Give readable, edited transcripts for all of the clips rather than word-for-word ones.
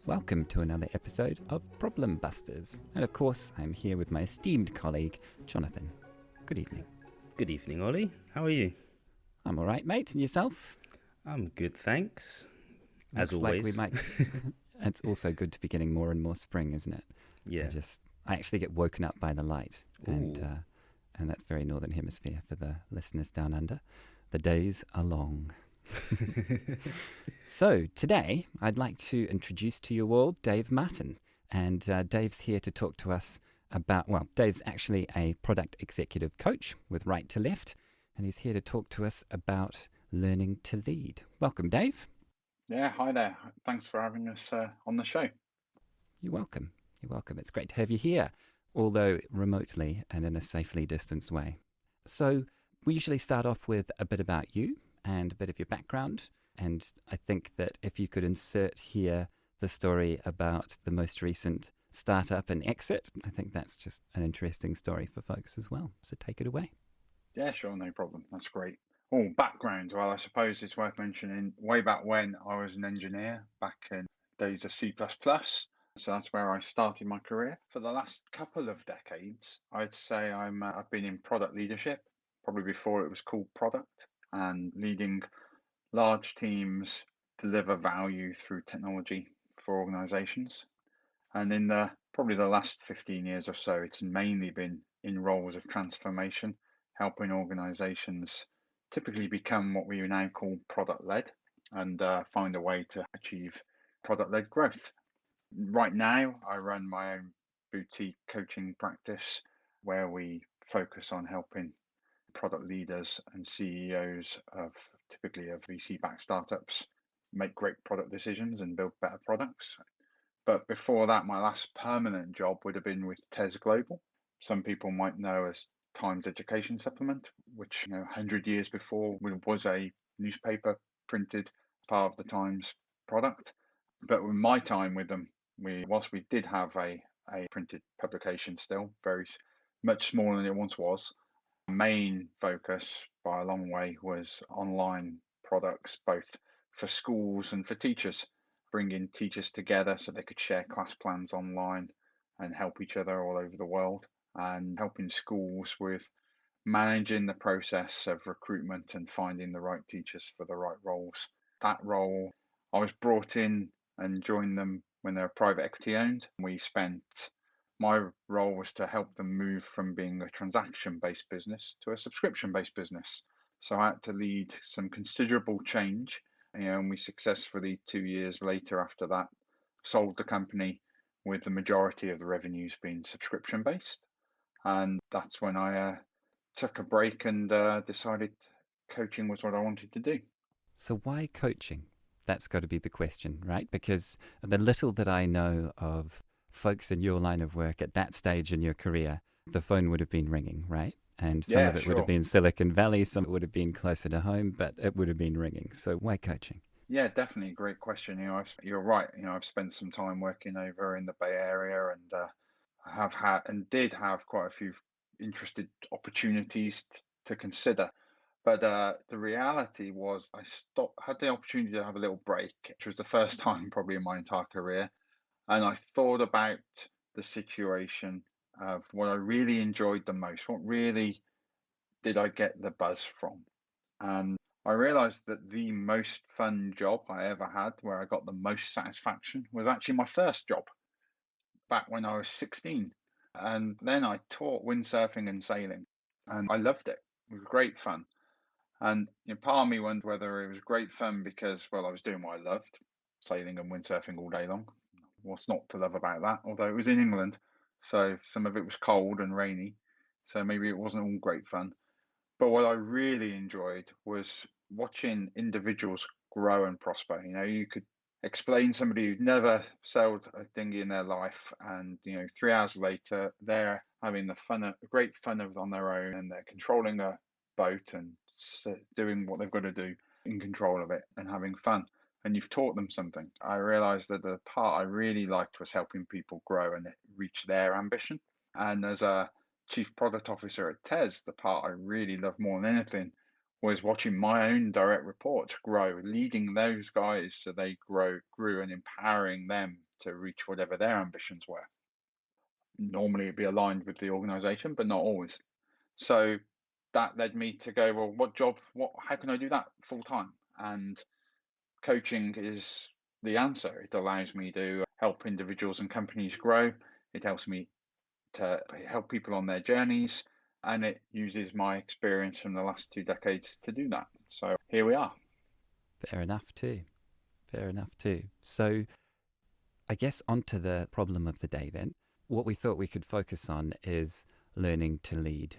Welcome to another episode of Problem Busters. And of course, I'm here with my esteemed colleague, Jonathan. Good evening. Good evening, Ollie. How are you? I'm all right, mate. And yourself? I'm good, thanks. Looks As like always. we might. It's also good to be getting more and more spring, isn't it? Yeah. I actually get woken up by the light, and Ooh. that's very Northern Hemisphere for the listeners down under. The days are long. So today I'd like to introduce to you all Dave Martin, and Dave's here to talk to us about, well, Dave's actually a product executive coach with Right to Left, and he's here to talk to us about learning to lead. Welcome, Dave. Yeah, hi there. Thanks for having us on the show. You're welcome. You're welcome. It's great to have you here, although remotely and in a safely distanced way. So we usually start off with a bit about you and a bit of your background. And I think that if you could insert here the story about the most recent startup and exit, I think that's just an interesting story for folks as well. So take it away. Yeah, sure, no problem. That's great. Oh, background. Well, I suppose it's worth mentioning way back when I was an engineer back in days of C++. So that's where I started my career. For the last couple of decades, I'd say I've been in product leadership, probably before it was called product, and leading large teams deliver value through technology for organizations. And in probably the last 15 years or so, it's mainly been in roles of transformation, helping organizations typically become what we now call product led and find a way to achieve product led growth. Right now, I run my own boutique coaching practice where we focus on helping product leaders and CEOs of typically of VC-backed startups make great product decisions and build better products. But before that, my last permanent job would have been with TES Global. Some people might know as Times Education Supplement, which 100 years before was a newspaper printed part of the Times product. But with my time with them, whilst we did have a printed publication still, very much smaller than it once was, main focus by a long way was online products, both for schools and for teachers, bringing teachers together so they could share class plans online and help each other all over the world, and helping schools with managing the process of recruitment and finding the right teachers for the right roles. That role, I was brought in and joined them when they were private equity owned. My role was to help them move from being a transaction-based business to a subscription-based business. So I had to lead some considerable change, and we successfully 2 years later after that sold the company with the majority of the revenues being subscription-based. And that's when I took a break and decided coaching was what I wanted to do. So why coaching? That's got to be the question, right? Because the little that I know of folks in your line of work at that stage in your career, the phone would have been ringing, right? And some of it would have been Silicon Valley, some of it would have been closer to home, but it would have been ringing. So why coaching? Yeah, definitely. Great question. You're right. I've spent some time working over in the Bay Area, and I have had and did have quite a few interested opportunities to consider. But the reality was had the opportunity to have a little break, which was the first time probably in my entire career. And I thought about the situation of what I really enjoyed the most. What really did I get the buzz from? And I realized that the most fun job I ever had, where I got the most satisfaction, was actually my first job back when I was 16. And then I taught windsurfing and sailing, and I loved it. It was great fun. And part of me wondered whether it was great fun because, well, I was doing what I loved, sailing and windsurfing all day long. What's not to love about that? Although it was in England, so some of it was cold and rainy, so maybe it wasn't all great fun. But what I really enjoyed was watching individuals grow and prosper. You could explain somebody who'd never sailed a dinghy in their life, and 3 hours later they're having great fun on their own, and they're controlling a boat and doing what they've got to do in control of it and having fun. and you've taught them something, I realized that the part I really liked was helping people grow and reach their ambition. And as a chief product officer at TES, the part I really loved more than anything was watching my own direct reports grow, leading those guys so they grew and empowering them to reach whatever their ambitions were. Normally it'd be aligned with the organization, but not always. So that led me to go, well, how can I do that full time? And coaching is the answer. It allows me to help individuals and companies grow. It helps me to help people on their journeys, and it uses my experience from the last 2 decades to do that. So here we are. Fair enough too. Fair enough too. So I guess onto the problem of the day then. What we thought we could focus on is learning to lead,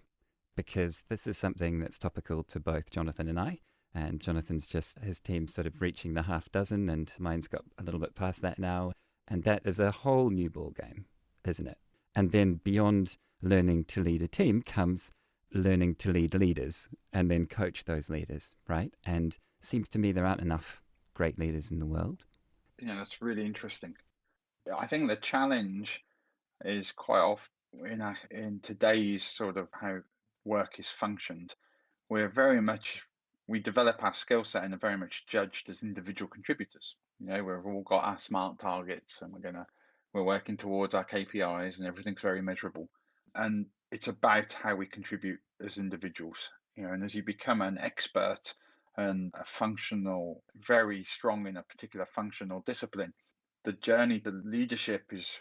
because this is something that's topical to both Jonathan and I. And Jonathan's just, his team's sort of reaching the half dozen, and mine's got a little bit past that now. And that is a whole new ball game, isn't it? And then beyond learning to lead a team comes learning to lead leaders and then coach those leaders, right? And it seems to me there aren't enough great leaders in the world. Yeah, that's really interesting. I think the challenge is quite often in today's sort of how work is functioned. We're very much we develop our skill set and are very much judged as individual contributors. We've all got our smart targets, and we're working towards our KPIs, and everything's very measurable. And it's about how we contribute as individuals. And as you become an expert and a functional, very strong in a particular functional discipline, the journey to leadership is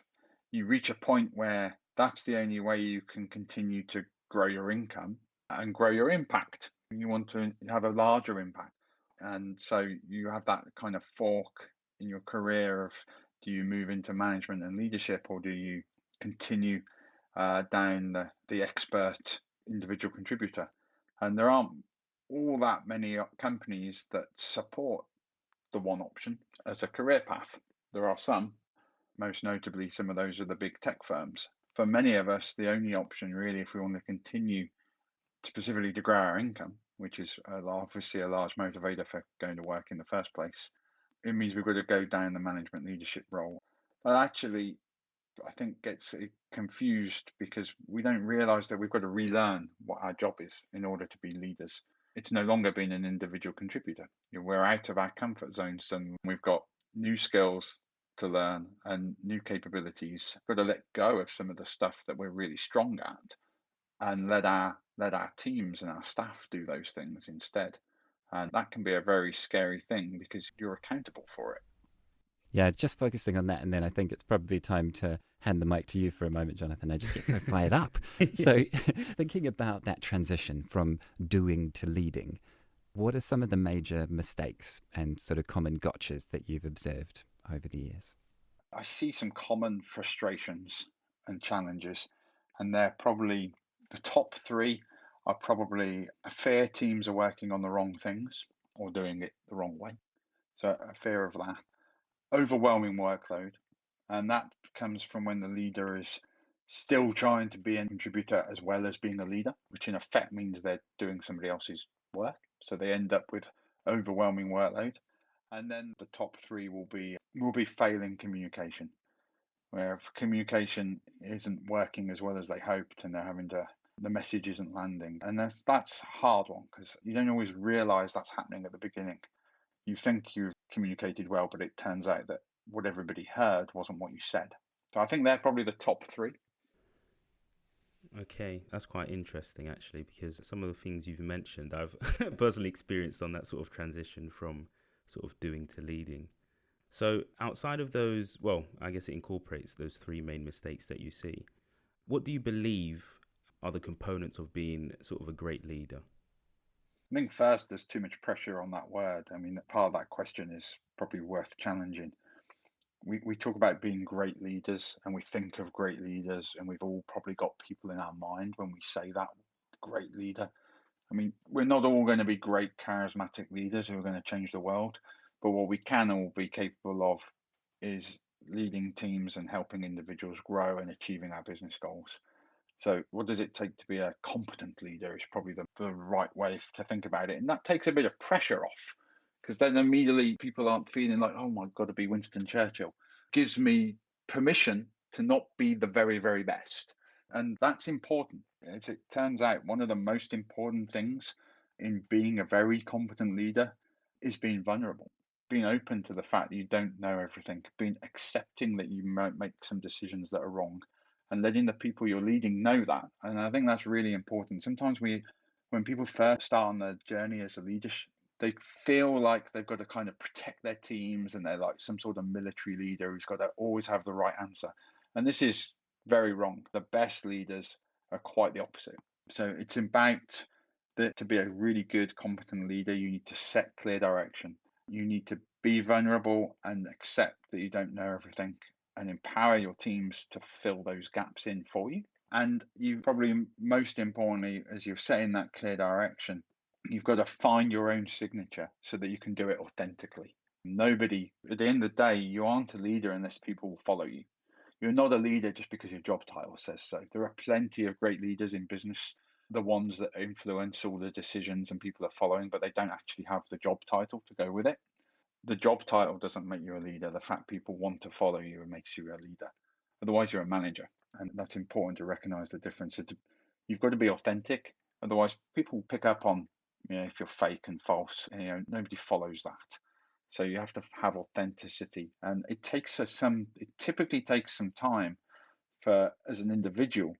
you reach a point where that's the only way you can continue to grow your income and grow your impact. You want to have a larger impact. And so you have that kind of fork in your career of, do you move into management and leadership, or do you continue down the expert individual contributor? And there aren't all that many companies that support the one option as a career path. There are some, most notably, some of those are the big tech firms. For many of us, the only option really, if we want to continue specifically to grow our income, which is obviously a large motivator for going to work in the first place, it means we've got to go down the management leadership role. But actually, I think gets confused because we don't realize that we've got to relearn what our job is in order to be leaders. It's no longer being an individual contributor. We're out of our comfort zones, and we've got new skills to learn and new capabilities. We've got to let go of some of the stuff that we're really strong at and let our teams and our staff do those things instead. And that can be a very scary thing because you're accountable for it. Yeah, just focusing on that, and then I think it's probably time to hand the mic to you for a moment, Jonathan. I just get so fired up. Yeah. So thinking about that transition from doing to leading, what are some of the major mistakes and sort of common gotchas that you've observed over the years? I see some common frustrations and challenges, and they're probably the top three are probably a fear teams are working on the wrong things or doing it the wrong way. So a fear of that. Overwhelming workload. And that comes from when the leader is still trying to be a contributor as well as being a leader, which in effect means they're doing somebody else's work. So they end up with overwhelming workload. And then the top three will be failing communication, where if communication isn't working as well as they hoped and the message isn't landing. And that's a hard one because you don't always realize that's happening at the beginning. You think you've communicated well, but it turns out that what everybody heard wasn't what you said. So I think they're probably the top three. Okay, that's quite interesting actually, because some of the things you've mentioned I've personally experienced on that sort of transition from sort of doing to leading. So outside of those, well, I guess it incorporates those three main mistakes that you see. What do you believe are the components of being sort of a great leader? I think first, there's too much pressure on that word. I mean, part of that question is probably worth challenging. We talk about being great leaders and we think of great leaders, and we've all probably got people in our mind when we say that, great leader. I mean, we're not all going to be great charismatic leaders who are going to change the world, but what we can all be capable of is leading teams and helping individuals grow and achieving our business goals. So what does it take to be a competent leader is probably the right way to think about it. And that takes a bit of pressure off. because then immediately people aren't feeling like, oh my God, to be Winston Churchill. Gives me permission to not be the very, very best. And that's important. As it turns out, one of the most important things in being a very competent leader is being vulnerable, being open to the fact that you don't know everything, being accepting that you might make some decisions that are wrong, and letting the people you're leading know that. And I think that's really important. Sometimes when people first start on their journey as a leadership, they feel like they've got to kind of protect their teams and they're like some sort of military leader who's got to always have the right answer. And this is very wrong. The best leaders are quite the opposite. So it's about that to be a really good, competent leader, you need to set clear direction. You need to be vulnerable and accept that you don't know everything and empower your teams to fill those gaps in for you. And you probably, most importantly, as you're setting that clear direction, you've got to find your own signature so that you can do it authentically. Nobody, at the end of the day, you aren't a leader unless people follow you. You're not a leader just because your job title says so. There are plenty of great leaders in business, the ones that influence all the decisions and people are following, but they don't actually have the job title to go with it. The job title doesn't make you a leader. The fact people want to follow you makes you a leader. Otherwise, you're a manager. And that's important to recognize the difference. You've got to be authentic. Otherwise, people pick up on, if you're fake and false. Nobody follows that. So you have to have authenticity, and it typically takes some time as an individual,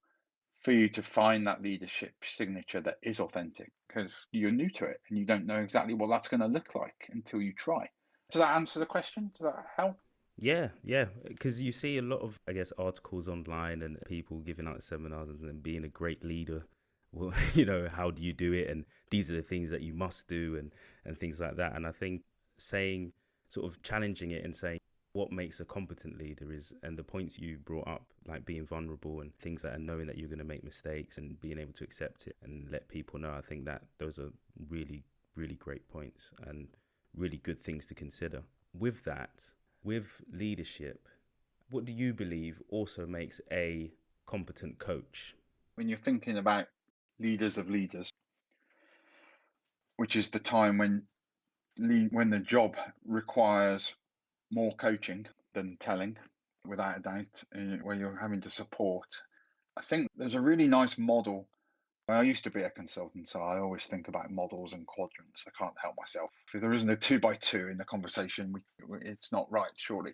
for you to find that leadership signature that is authentic, because you're new to it and you don't know exactly what that's going to look like until you try. Does that answer the question? Does that help? Yeah, because you see a lot of, I guess, articles online and people giving out seminars and being a great leader. Well, how do you do it? And these are the things that you must do and things like that. And I think sort of challenging it and saying what makes a competent leader is, and the points you brought up, like being vulnerable and things like that, and knowing that you're going to make mistakes and being able to accept it and let people know. I think that those are really, really great points and really good things to consider. With that, with leadership, what do you believe also makes a competent coach? When you're thinking about leaders of leaders, which is the time when the job requires more coaching than telling, without a doubt, where you're having to support. I think there's a really nice model. I used to be a consultant, so I always think about models and quadrants. I can't help myself. If there isn't a 2x2 in the conversation, it's not right, surely.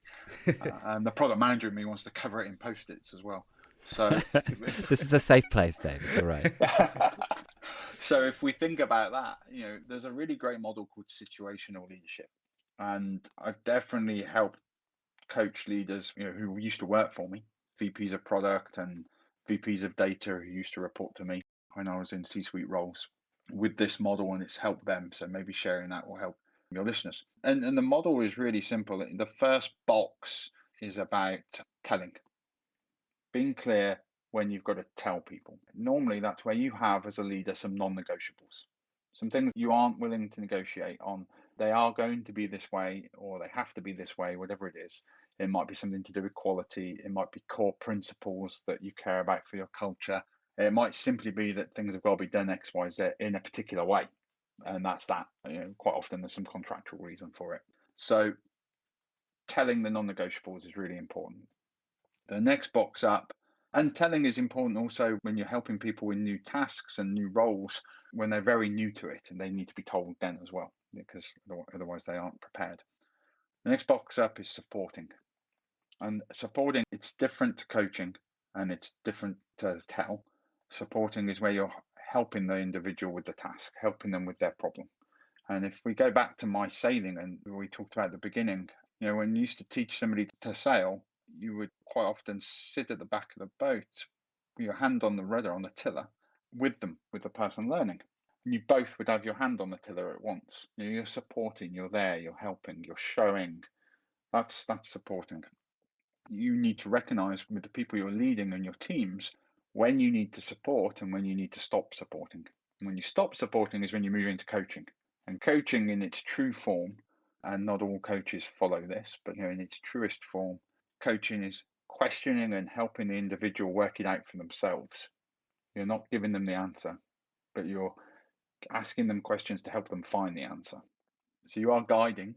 And the product manager in me wants to cover it in post-its as well. So This is a safe place, Dave. It's all right. So if we think about that, there's a really great model called situational leadership. And I've definitely helped coach leaders, who used to work for me, VPs of product and VPs of data who used to report to me when I was in C-suite roles with this model, and it's helped them. So maybe sharing that will help your listeners. And the model is really simple. The first box is about telling, being clear when you've got to tell people. Normally, that's where you have, as a leader, some non-negotiables, some things you aren't willing to negotiate on. They are going to be this way, or they have to be this way, whatever it is. It might be something to do with quality. It might be core principles that you care about for your culture. It might simply be that things have got to be done X, Y, Z in a particular way. And that's that. Quite often there's some contractual reason for it. So telling the non-negotiables is really important. The next box up, and telling is important also when you're helping people with new tasks and new roles, when they're very new to it, and they need to be told then as well, because otherwise they aren't prepared. The next box up is supporting. And supporting, it's different to coaching and it's different to tell. Supporting is where you're helping the individual with the task, helping them with their problem. And if we go back to my sailing, and we talked about at the beginning, when you used to teach somebody to sail, you would quite often sit at the back of the boat with your hand on the rudder, on the tiller, with them, with the person learning. And you both would have your hand on the tiller at once. You're supporting, you're there, you're helping, you're showing. That's supporting. You need to recognize with the people you're leading and your teams when you need to support and when you need to stop supporting. And when you stop supporting is when you move into coaching. And coaching in its true form, and not all coaches follow this, but in its truest form, coaching is questioning and helping the individual work it out for themselves. You're not giving them the answer, but you're asking them questions to help them find the answer. So you are guiding,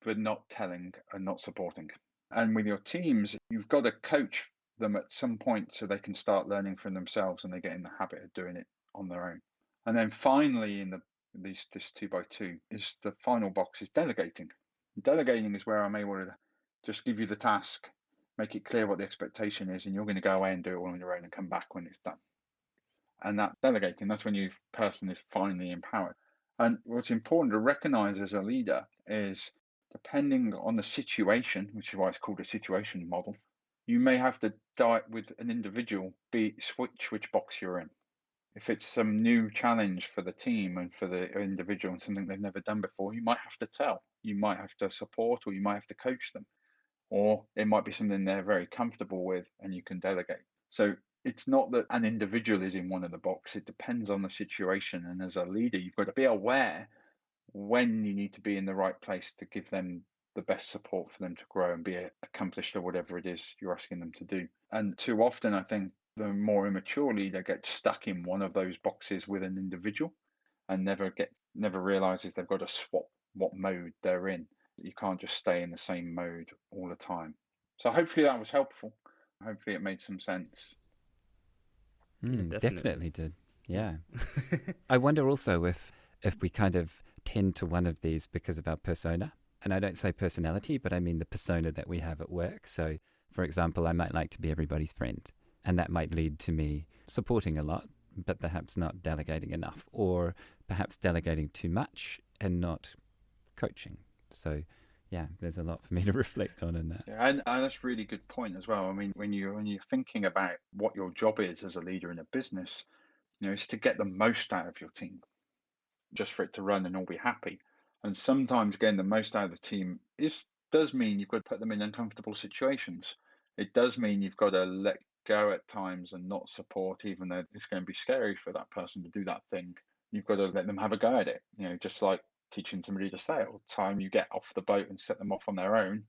but not telling and not supporting. And with your teams, you've got to coach them at some point so they can start learning from themselves and they get in the habit of doing it on their own. And then finally, in this 2 by 2, is the final box is delegating. Delegating is where I'm able to just give you the task, make it clear what the expectation is, and you're going to go away and do it all on your own and come back when it's done. And that delegating, that's when your person is finally empowered. And what's important to recognize as a leader is, depending on the situation, which is why it's called a situation model, you may have to with an individual switch which box you're in. If it's some new challenge for the team and for the individual and something they've never done before, you might have to tell, you might have to support, or you might have to coach them, or it might be something they're very comfortable with and you can delegate. So it's not that an individual is in one of the boxes, it depends on the situation. And as a leader, you've got to be aware when you need to be in the right place to give them the best support for them to grow and be accomplished at whatever it is you're asking them to do. And too often, I think the more immature leader gets stuck in one of those boxes with an individual and never realizes they've got to swap what mode they're in. You can't just stay in the same mode all the time. So hopefully that was helpful. Hopefully it made some sense. Yeah, Definitely did. Yeah. Yeah. I wonder also if we kind of tend to one of these because of our persona. And I don't say personality, but I mean the persona that we have at work. So, for example, I might like to be everybody's friend, and that might lead to me supporting a lot, but perhaps not delegating enough, or perhaps delegating too much and not coaching. So, yeah, there's a lot for me to reflect on in that. Yeah, and that's a really good point as well. I mean, when you're thinking about what your job is as a leader in a business, is to get the most out of your team, just for it to run and all be happy. And sometimes getting the most out of the team does mean you've got to put them in uncomfortable situations. It does mean you've got to let go at times and not support, even though it's going to be scary for that person to do that thing. You've got to let them have a go at it. Just like teaching somebody to sail. The time you get off the boat and set them off on their own,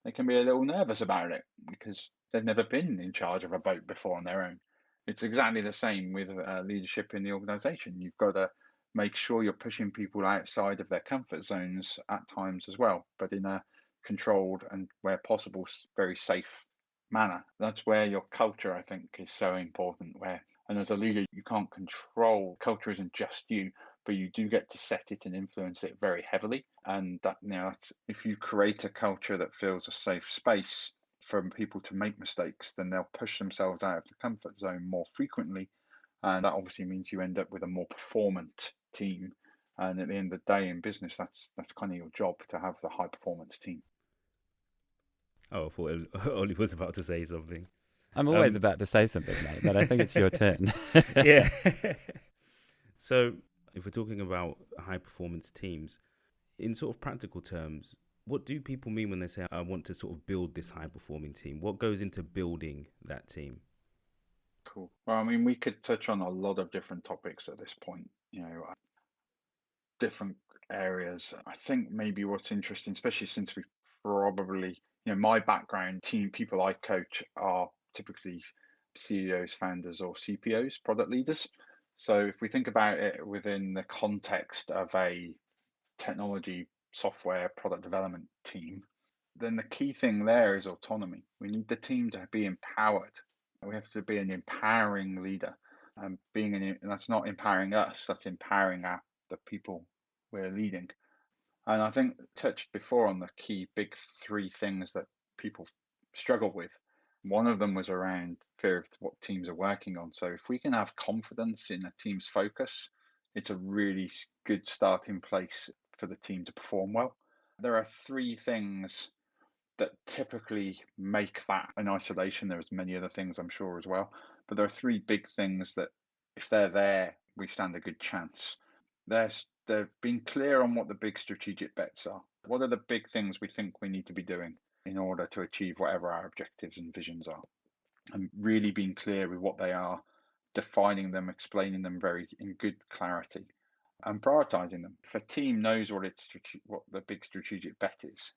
they can be a little nervous about it because they've never been in charge of a boat before on their own. It's exactly the same with leadership in the organization. You've got to make sure you're pushing people outside of their comfort zones at times as well, but in a controlled and, where possible, very safe manner. That's where your culture, I think, is so important. And as a leader, you can't control culture, isn't just you, but you do get to set it and influence it very heavily. And that's, if you create a culture that feels a safe space for people to make mistakes, then they'll push themselves out of the comfort zone more frequently. And that obviously means you end up with a more performant team. And at the end of the day in business, that's kind of your job, to have the high performance team. Oh, I thought Ollie was about to say something. I'm always about to say something, mate, but I think it's your turn. Yeah. So, if we're talking about high performance teams, in sort of practical terms, what do people mean when they say, I want to sort of build this high performing team? What goes into building that team? Cool. Well, I mean, we could touch on a lot of different topics at this point, different areas. I think maybe what's interesting, especially since we probably, my background, team people I coach are typically CEOs, founders, or CPOs, product leaders. So if we think about it within the context of a technology software product development team, then the key thing there is autonomy. We need the team to be empowered. We have to be an empowering leader, and and that's not empowering us. That's empowering the people we're leading. And I think touched before on the key big three things that people struggle with. One of them was around fear of what teams are working on. So if we can have confidence in a team's focus, it's a really good starting place for the team to perform well. There are three things that typically make that in isolation. There's many other things, I'm sure, as well, but there are three big things that, if they're there, we stand a good chance. They've been clear on what the big strategic bets are. What are the big things we think we need to be doing in order to achieve whatever our objectives and visions are, and really being clear with what they are, defining them, explaining them very in good clarity, and prioritizing them. If a team knows what the big strategic bet is,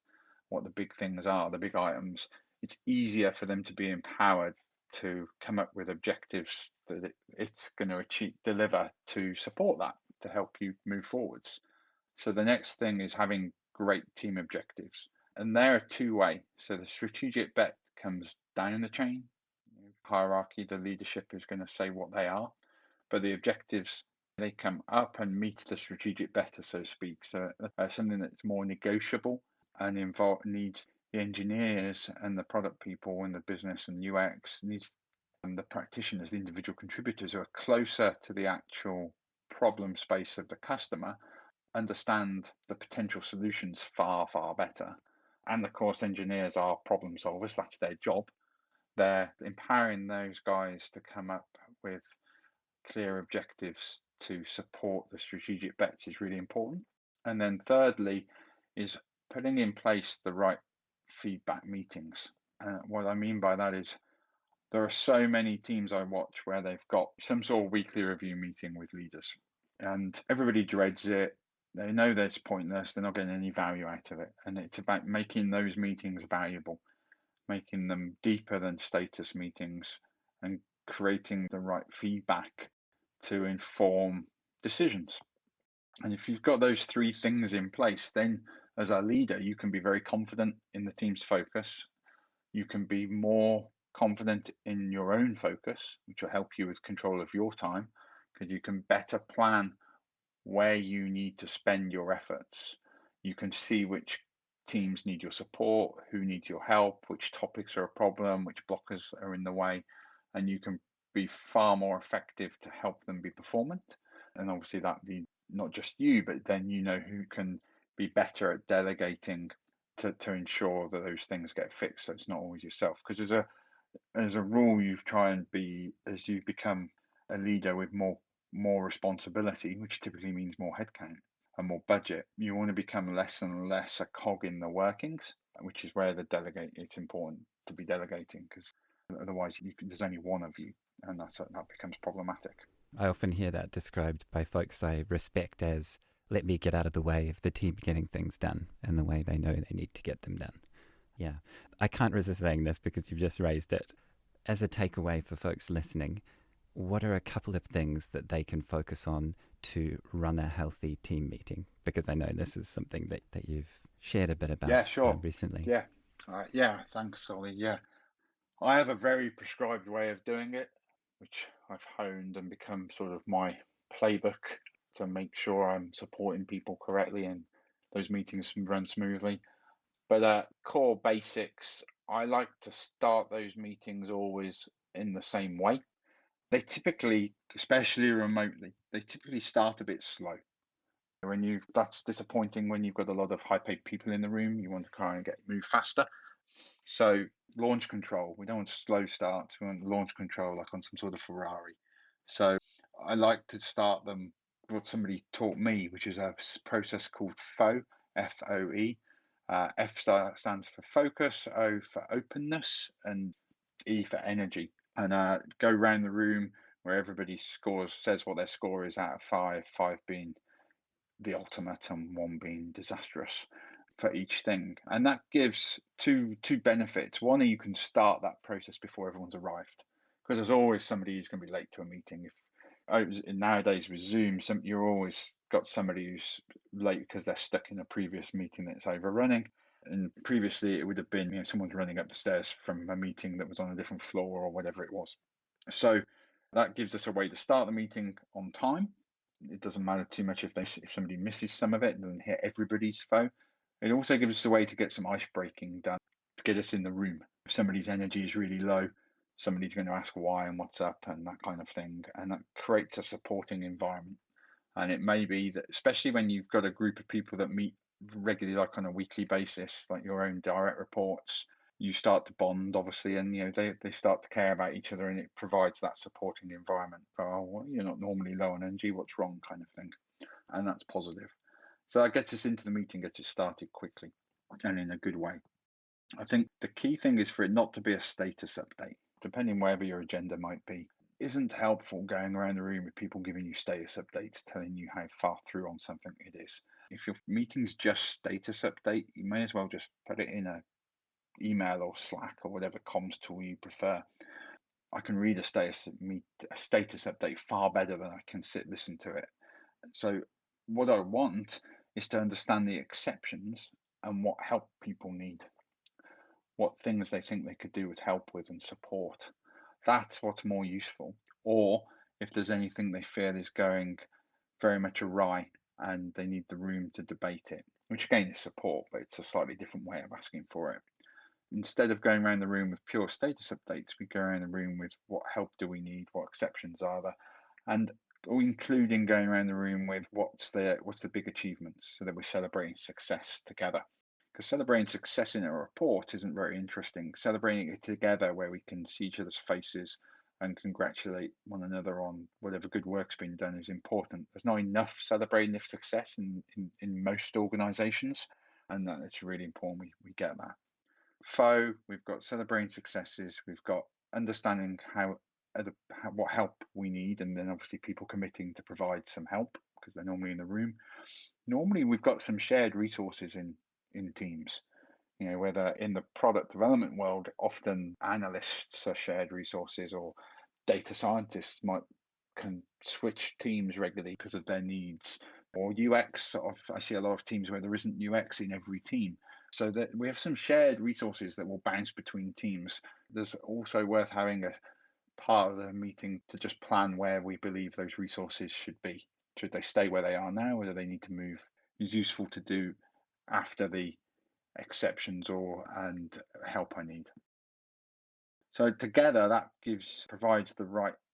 what the big things are, the big items, it's easier for them to be empowered to come up with objectives that it's going to deliver to support that, to help you move forwards. So the next thing is having great team objectives. And they're two-way. So the strategic bet comes down the chain. Hierarchy, the leadership is going to say what they are, but the objectives, they come up and meet the strategic better, so to speak. So something that's more negotiable and needs the engineers and the product people and the business and UX, needs the practitioners, the individual contributors who are closer to the actual problem space of the customer, understand the potential solutions far, far better. And of course, engineers are problem solvers, that's their job. They're empowering those guys to come up with clear objectives to support the strategic bets is really important. And then thirdly is putting in place the right feedback meetings. What I mean by that is there are so many teams I watch where they've got some sort of weekly review meeting with leaders and everybody dreads it. They know that it's pointless. They're not getting any value out of it. And it's about making those meetings valuable, making them deeper than status meetings and creating the right feedback to inform decisions. And if you've got those three things in place, then as a leader, you can be very confident in the team's focus. You can be more confident in your own focus, which will help you with control of your time because you can better plan where you need to spend your efforts. You can see which teams need your support, who needs your help, which topics are a problem, which blockers are in the way, and you can be far more effective to help them be performant. And obviously that be not just you, but then you know who can be better at delegating to ensure that those things get fixed. So it's not always yourself. Because as a rule, you try and be, as you become a leader with more responsibility, which typically means more headcount and more budget, you want to become less and less a cog in the workings, which is where it's important to be delegating because otherwise there's only one of you and that becomes problematic. I often hear that described by folks I respect as let me get out of the way of the team getting things done in the way they know they need to get them done. Yeah, I can't resist saying this because you've just raised it. As a takeaway for folks listening, what are a couple of things that they can focus on to run a healthy team meeting? Because I know this is something that you've shared a bit about recently. Yeah, thanks, Ollie. Yeah, I have a very prescribed way of doing it, which I've honed and become sort of my playbook to make sure I'm supporting people correctly and those meetings run smoothly. But core basics, I like to start those meetings always in the same way. They typically, especially remotely, they typically start a bit slow. That's disappointing when you've got a lot of high-paid people in the room. You want to try and move faster. So launch control, we don't want slow starts. We want launch control like on some sort of Ferrari. So I like to start them what somebody taught me, which is a process called FOE, F-O-E. F stands for focus, O for openness, and E for energy. And go around the room where everybody says what their score is out of five being the ultimate and one being disastrous for each thing. And that gives two benefits. One, you can start that process before everyone's arrived, because there's always somebody who's going to be late to a meeting. Nowadays with Zoom, you're always got somebody who's late because they're stuck in a previous meeting that's overrunning. And previously it would have been someone's running up the stairs from a meeting that was on a different floor or whatever it was. So that gives us a way to start the meeting on time. It doesn't matter too much if somebody misses some of it, it doesn't hit everybody's phone. It also gives us a way to get some ice breaking done, to get us in the room. If somebody's energy is really low, somebody's going to ask why and what's up and that kind of thing. And that creates a supporting environment. And it may be that, especially when you've got a group of people that meet regularly, like on a weekly basis, like your own direct reports, you start to bond, obviously, and they start to care about each other, and it provides that supporting environment. Oh, well, you're not normally low on energy, what's wrong, kind of thing. And that's positive. So that gets us into the meeting, gets us started quickly and in a good way. I think the key thing is for it not to be a status update, depending wherever your agenda might be. Isn't helpful going around the room with people giving you status updates, telling you how far through on something it is. If your meeting's just status update, you may as well just put it in a email or Slack or whatever comms tool you prefer. I can read a status update far better than I can listen to it. So what I want is to understand the exceptions and what help people need, what things they think they could do with help with and support. That's what's more useful. Or if there's anything they feel is going very much awry and they need the room to debate it, which again is support, but it's a slightly different way of asking for it. Instead of going around the room with pure status updates, we go around the room with what help do we need, what exceptions are there, and including going around the room with what's the big achievements, so that we're celebrating success together. Because celebrating success in a report isn't very interesting. Celebrating it together, where we can see each other's faces and congratulate one another on whatever good work's been done, is important. There's not enough celebrating of success in most organizations, and that it's really important we get that. We've got celebrating successes, we've got understanding what help we need, and then obviously people committing to provide some help because they're normally in the room. Normally, we've got some shared resources in teams. Whether in the product development world, often analysts are shared resources, or data scientists can switch teams regularly because of their needs, or UX. I see a lot of teams where there isn't UX in every team, so that we have some shared resources that will bounce between teams. There's also worth having a part of the meeting to just plan where we believe those resources should be. Should they stay where they are now, or do they need to move? Is useful to do after the exceptions and help I need. So together that provides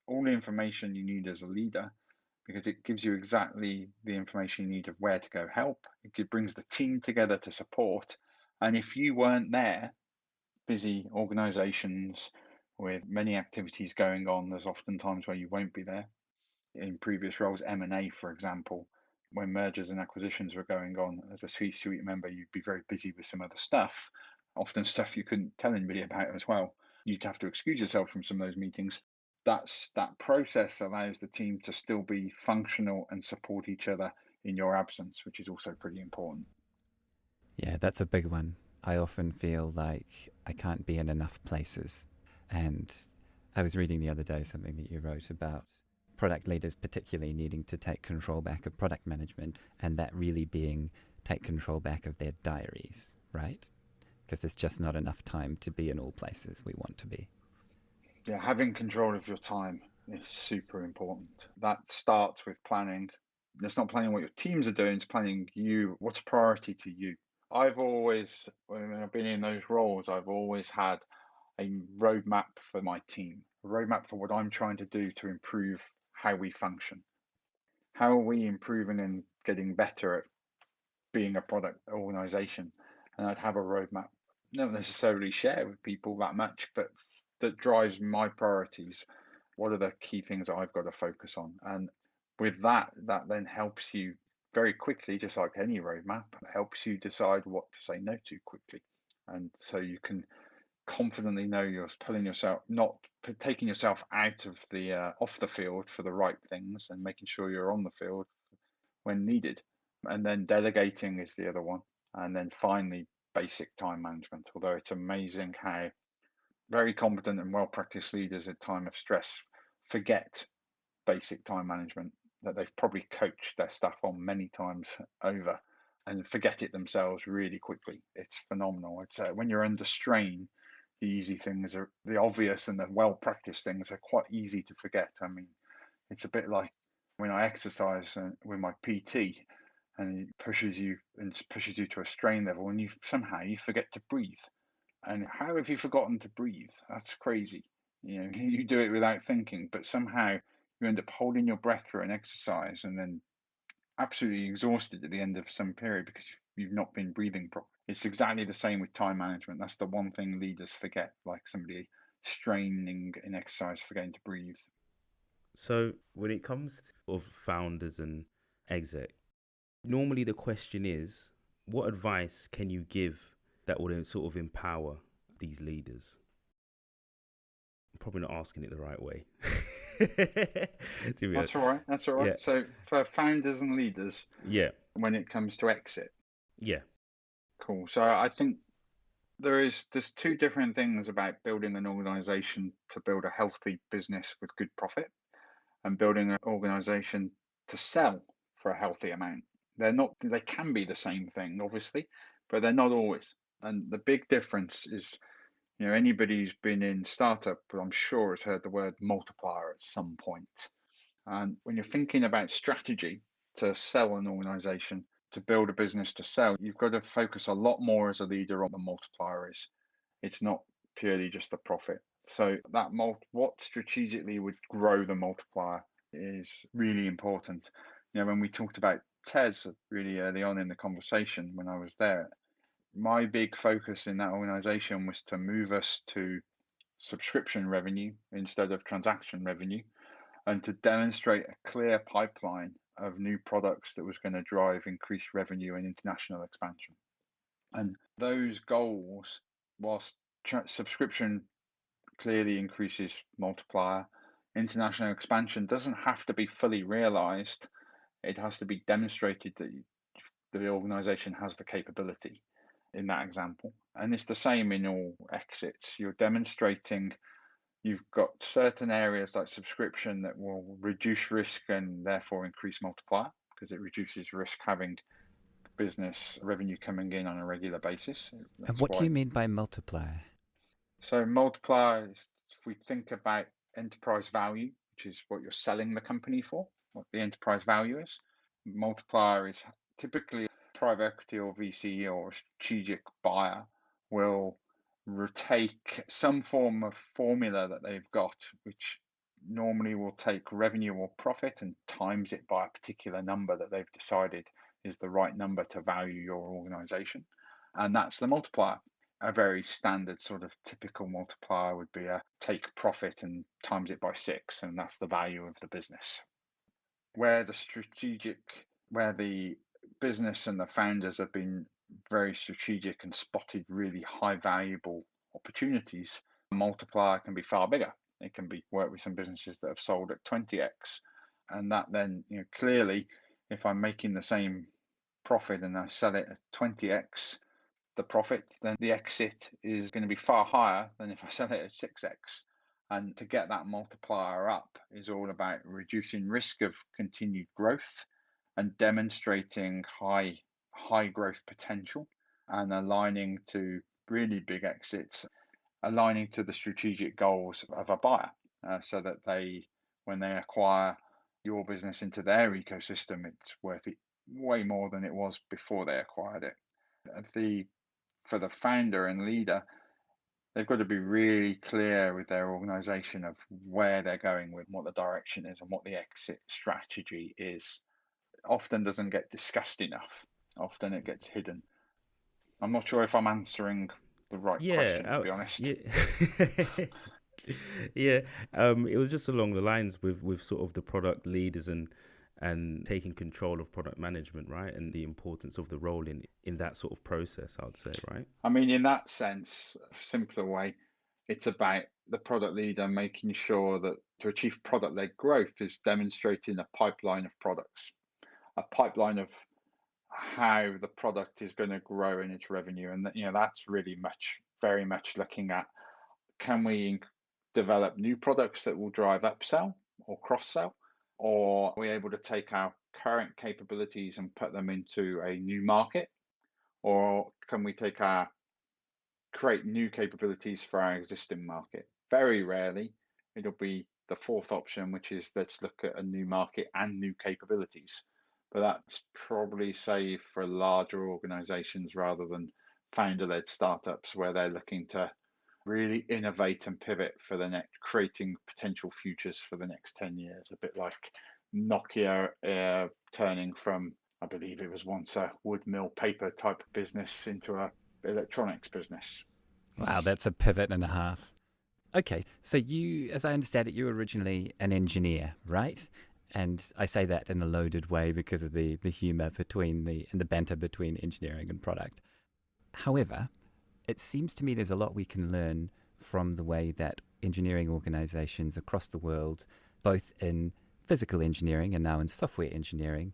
all the information you need as a leader, because it gives you exactly the information you need of where to go help. It brings the team together to support. And if you weren't there, busy organizations with many activities going on, there's often times where you won't be there. In previous roles, M&A, for example, when mergers and acquisitions were going on, as a C-suite member, you'd be very busy with some other stuff, often stuff you couldn't tell anybody about as well. You'd have to excuse yourself from some of those meetings. That process allows the team to still be functional and support each other in your absence, which is also pretty important. Yeah, that's a big one. I often feel like I can't be in enough places. And I was reading the other day something that you wrote about product leaders particularly needing to take control back of product management, and that really being take control back of their diaries, right? Because there's just not enough time to be in all places we want to be. Yeah, having control of your time is super important. That starts with planning. It's not planning what your teams are doing, it's planning what's priority to you. When I've been in those roles, I've always had a roadmap for my team, a roadmap for what I'm trying to do to improve how we function. How are we improving and getting better at being a product organization? And I'd have a roadmap, not necessarily share with people that much, but that drives my priorities. What are the key things I've got to focus on? And with that then helps you very quickly, just like any roadmap, helps you decide what to say no to quickly. And so you can confidently know you're not taking yourself out of the off the field for the right things, and making sure you're on the field when needed. And then delegating is the other one. And then finally, basic time management. Although it's amazing how very competent and well practiced leaders at time of stress forget basic time management that they've probably coached their staff on many times over, and forget it themselves really quickly. It's phenomenal. It's when you're under strain, the easy things are the obvious, and the well practiced things are quite easy to forget. I mean, it's a bit like when I exercise with my PT, and it pushes you to a strain level, and you forget to breathe. And how have you forgotten to breathe? That's crazy. You do it without thinking, but somehow you end up holding your breath through an exercise and then absolutely exhausted at the end of some period because you've not been breathing properly. It's exactly the same with time management. That's the one thing leaders forget, like somebody straining in exercise, forgetting to breathe. So when it comes to of founders and exec, normally the question is, what advice can you give that would sort of empower these leaders? I'm probably not asking it the right way. That's all right. That's all right. Yeah. So for founders and leaders, Yeah. when it comes to exit, Yeah. cool. So I think there's two different things about building an organization to build a healthy business with good profit, and building an organization to sell for a healthy amount. They're not, they can be the same thing, obviously, but they're not always. And the big difference is, anybody who's been in startup, I'm sure has heard the word multiplier at some point. And when you're thinking about strategy to sell an organization, to build a business to sell, you've got to focus a lot more as a leader on the multiplier is. It's not purely just the profit. So that what strategically would grow the multiplier is really important. When we talked about TES really early on in the conversation when I was there, my big focus in that organization was to move us to subscription revenue instead of transaction revenue, and to demonstrate a clear pipeline of new products that was going to drive increased revenue and international expansion. And those goals, whilst subscription clearly increases multiplier, international expansion doesn't have to be fully realized. It has to be demonstrated that the organization has the capability in that example. And it's the same in all exits. You're demonstrating you've got certain areas like subscription that will reduce risk and therefore increase multiplier because it reduces risk having business revenue coming in on a regular basis. And That's what do why. you mean by multiplier? So multiplier is, if we think about enterprise value, which is what you're selling the company for, what the enterprise value is, multiplier is typically private equity or VC or strategic buyer will take some form of formula that they've got, which normally will take revenue or profit and times it by a particular number that they've decided is the right number to value your organization. And that's the multiplier. A very standard sort of typical multiplier would be a take profit and times it by 6, and that's the value of the business. Where the business and the founders have been very strategic and spotted really high valuable opportunities, a multiplier can be far bigger. It can be work with some businesses that have sold at 20x. And that then, clearly, if I'm making the same profit and I sell it at 20x, the profit, then the exit is going to be far higher than if I sell it at 6x. And to get that multiplier up is all about reducing risk of continued growth and demonstrating high growth potential and aligning to really big exits, aligning to the strategic goals of a buyer, so that when they acquire your business into their ecosystem, it's worth it way more than it was before they acquired it. For the founder and leader, they've got to be really clear with their organization of where they're going with, what the direction is and what the exit strategy is. Often doesn't get discussed enough. Often it gets hidden. I'm not sure if I'm answering the right question, to be honest. Yeah. Yeah, it was just along the lines with sort of the product leaders and taking control of product management, right? And the importance of the role in that sort of process, I'd say, right? I mean, in that sense, a simpler way, it's about the product leader making sure that to achieve product-led growth is demonstrating a pipeline of products, a pipeline of how the product is going to grow in its revenue. And that's really very much looking at, can we develop new products that will drive upsell or cross-sell, or are we able to take our current capabilities and put them into a new market, or can we create new capabilities for our existing market? Very rarely it'll be the fourth option, which is let's look at a new market and new capabilities. But that's probably saved for larger organizations rather than founder-led startups where they're looking to really innovate and pivot for the next, creating potential futures for the next 10 years. A bit like Nokia turning from, I believe it was once a wood mill paper type of business into a electronics business. Wow, that's a pivot and a half. Okay, so you, as I understand it, you were originally an engineer, right? And I say that in a loaded way because of the humour and the banter between engineering and product. However, it seems to me there's a lot we can learn from the way that engineering organizations across the world, both in physical engineering and now in software engineering,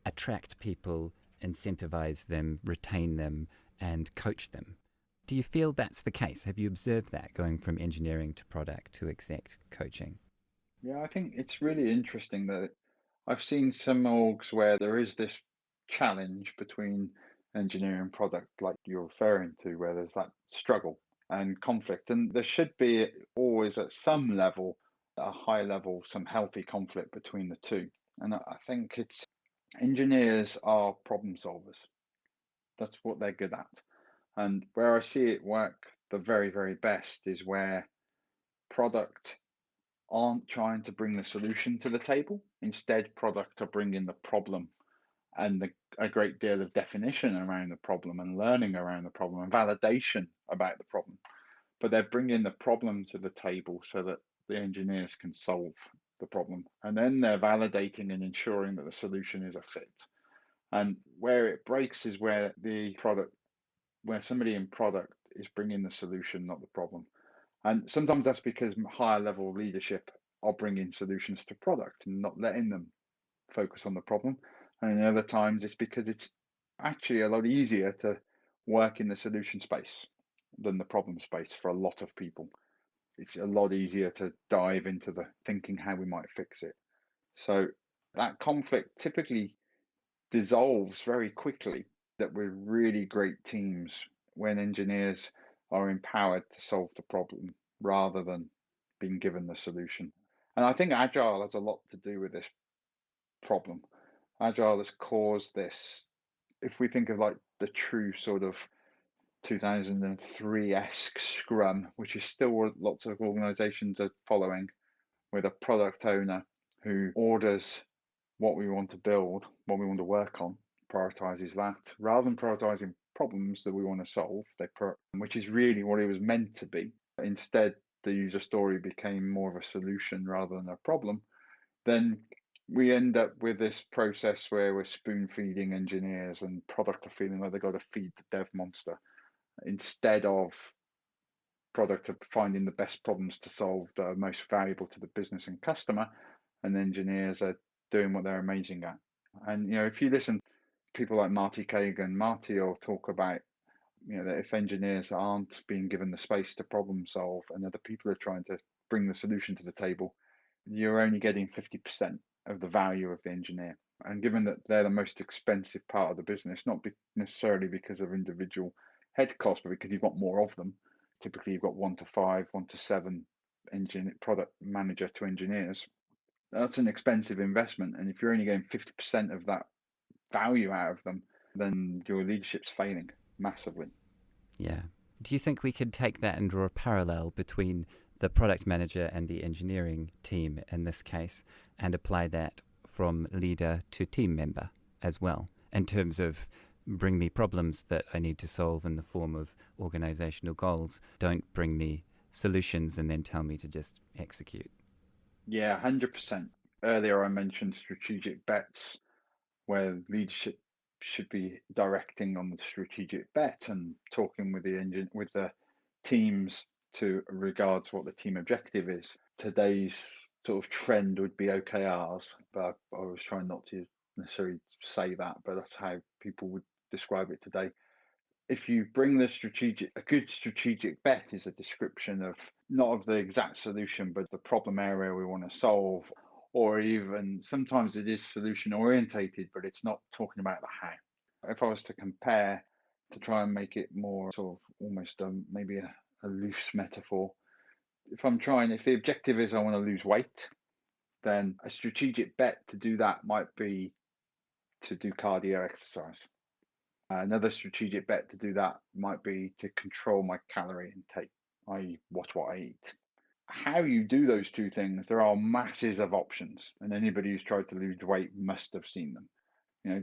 attract people, incentivize them, retain them, and coach them. Do you feel that's the case? Have you observed that going from engineering to product to exec coaching? Yeah, I think it's really interesting that I've seen some orgs where there is this challenge between engineering and product, like you're referring to, where there's that struggle and conflict. And there should be always at some level, at a high level, some healthy conflict between the two. And I think it's engineers are problem solvers. That's what they're good at. And where I see it work the very, very best is where product aren't trying to bring the solution to the table. Instead, product are bringing the problem and a great deal of definition around the problem and learning around the problem and validation about the problem. But they're bringing the problem to the table so that the engineers can solve the problem. And then they're validating and ensuring that the solution is a fit. And where it breaks is where where somebody in product is bringing the solution, not the problem. And sometimes that's because higher level leadership are bringing solutions to product and not letting them focus on the problem. And other times it's because it's actually a lot easier to work in the solution space than the problem space for a lot of people. It's a lot easier to dive into the thinking how we might fix it. So that conflict typically dissolves very quickly, that we're really great teams when engineers are empowered to solve the problem rather than being given the solution. And I think Agile has a lot to do with this problem. Agile has caused this. If we think of like the true sort of 2003-esque Scrum, which is still what lots of organizations are following, with a product owner who orders what we want to build, what we want to work on, prioritizes that rather than prioritizing problems that we want to solve, which is really what it was meant to be. Instead, the user story became more of a solution rather than a problem. Then we end up with this process where we're spoon feeding engineers and product are feeling like they've got to feed the dev monster instead of product of finding the best problems to solve that are most valuable to the business and customer, and engineers are doing what they're amazing at. And if you listen to people like Marty Kagan, Marty will talk about that if engineers aren't being given the space to problem solve and other people are trying to bring the solution to the table, you're only getting 50% of the value of the engineer. And given that they're the most expensive part of the business, not necessarily because of individual head cost, but because you've got more of them. Typically, you've got 1 to 5, 1 to 7 product manager to engineers. That's an expensive investment. And if you're only getting 50% of that value out of them, then your leadership's failing massively. Yeah. Do you think we could take that and draw a parallel between the product manager and the engineering team in this case and apply that from leader to team member as well, in terms of bring me problems that I need to solve in the form of organizational goals. Don't bring me solutions and then tell me to just execute. Yeah, 100%. Earlier, I mentioned strategic bets, where leadership should be directing on the strategic bet and talking with the teams to regards what the team objective is. Today's sort of trend would be OKRs, but I was trying not to necessarily say that, but that's how people would describe it today. If you bring a good strategic bet is a description of not of the exact solution, but the problem area we want to solve, or even sometimes it is solution orientated, but it's not talking about the how. If I was to compare, to try and make it more sort of almost maybe a loose metaphor, if the objective is I want to lose weight, then a strategic bet to do that might be to do cardio exercise. Another strategic bet to do that might be to control my calorie intake, i.e., watch what I eat. How you do those two things, there are masses of options, and anybody who's tried to lose weight must have seen them.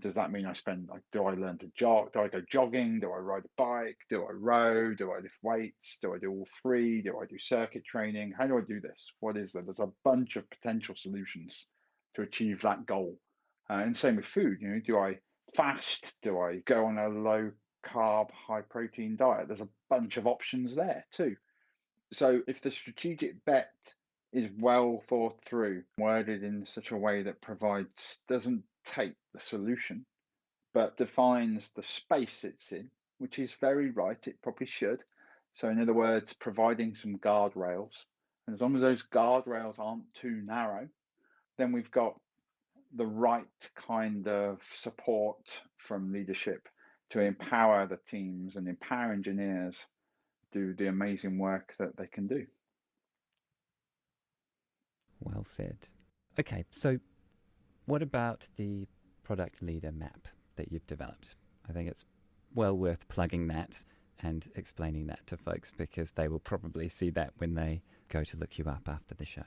Does that mean do I learn to jog? Do I go jogging? Do I ride a bike? Do I row? Do I lift weights? Do I do all three? Do I do circuit training? How do I do this? What is there? There's a bunch of potential solutions to achieve that goal. And same with food. Do I fast? Do I go on a low carb, high protein diet? There's a bunch of options there too. So if the strategic bet is well thought through, worded in such a way that doesn't take the solution, but defines the space it's in, which is very right, it probably should. So in other words, providing some guardrails. And as long as those guardrails aren't too narrow, then we've got the right kind of support from leadership to empower the teams and empower engineers to do the amazing work that they can do. Well said. Okay, so what about the product leader map that you've developed? I think it's well worth plugging that and explaining that to folks, because they will probably see that when they go to look you up after the show.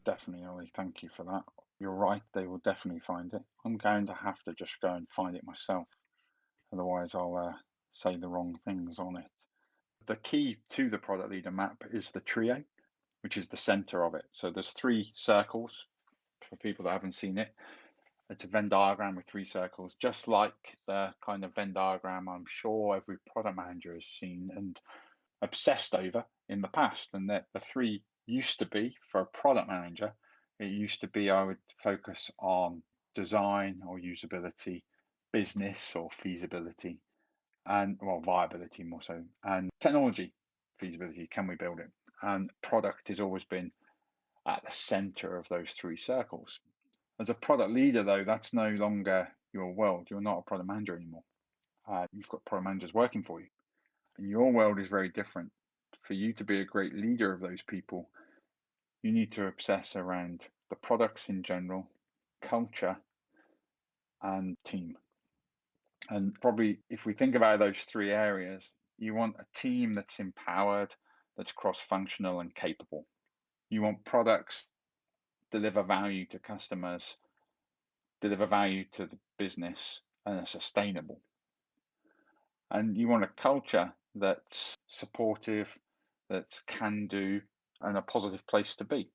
Definitely, Ollie. Thank you for that. You're right, they will definitely find it. I'm going to have to just go and find it myself. Otherwise, I'll say the wrong things on it. The key to the product leader map is the trio, which is the center of it. So there's 3 circles for people that haven't seen it. It's a Venn diagram with 3 circles, just like the kind of Venn diagram I'm sure every product manager has seen and obsessed over in the past. And that the 3 used to be, for a product manager, it used to be I would focus on design or usability, business or feasibility, and viability more so, and technology feasibility. Can we build it? And product has always been at the center of those 3 circles. As a product leader, though, that's no longer your world. You're not a product manager anymore. You've got product managers working for you, and your world is very different. For you to be a great leader of those people, you need to obsess around the products in general, culture, and team. And probably if we think about those 3 areas, you want a team that's empowered, that's cross-functional and capable. You want products deliver value to customers, deliver value to the business, and are sustainable. And you want a culture that's supportive, that's can do, and a positive place to be.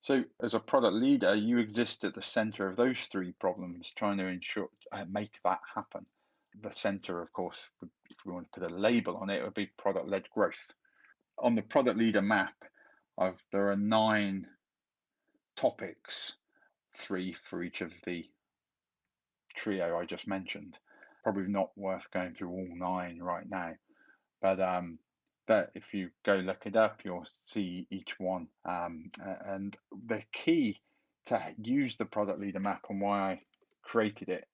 So, as a product leader, you exist at the center of those 3 problems, trying to make that happen. The center, of course, if we want to put a label on it, would be product-led growth. On the product leader map, there are 9 topics, 3 for each of the trio I just mentioned. Probably not worth going through all 9 right now, but if you go look it up, you'll see each one. And the key to use the product leader map and why I created it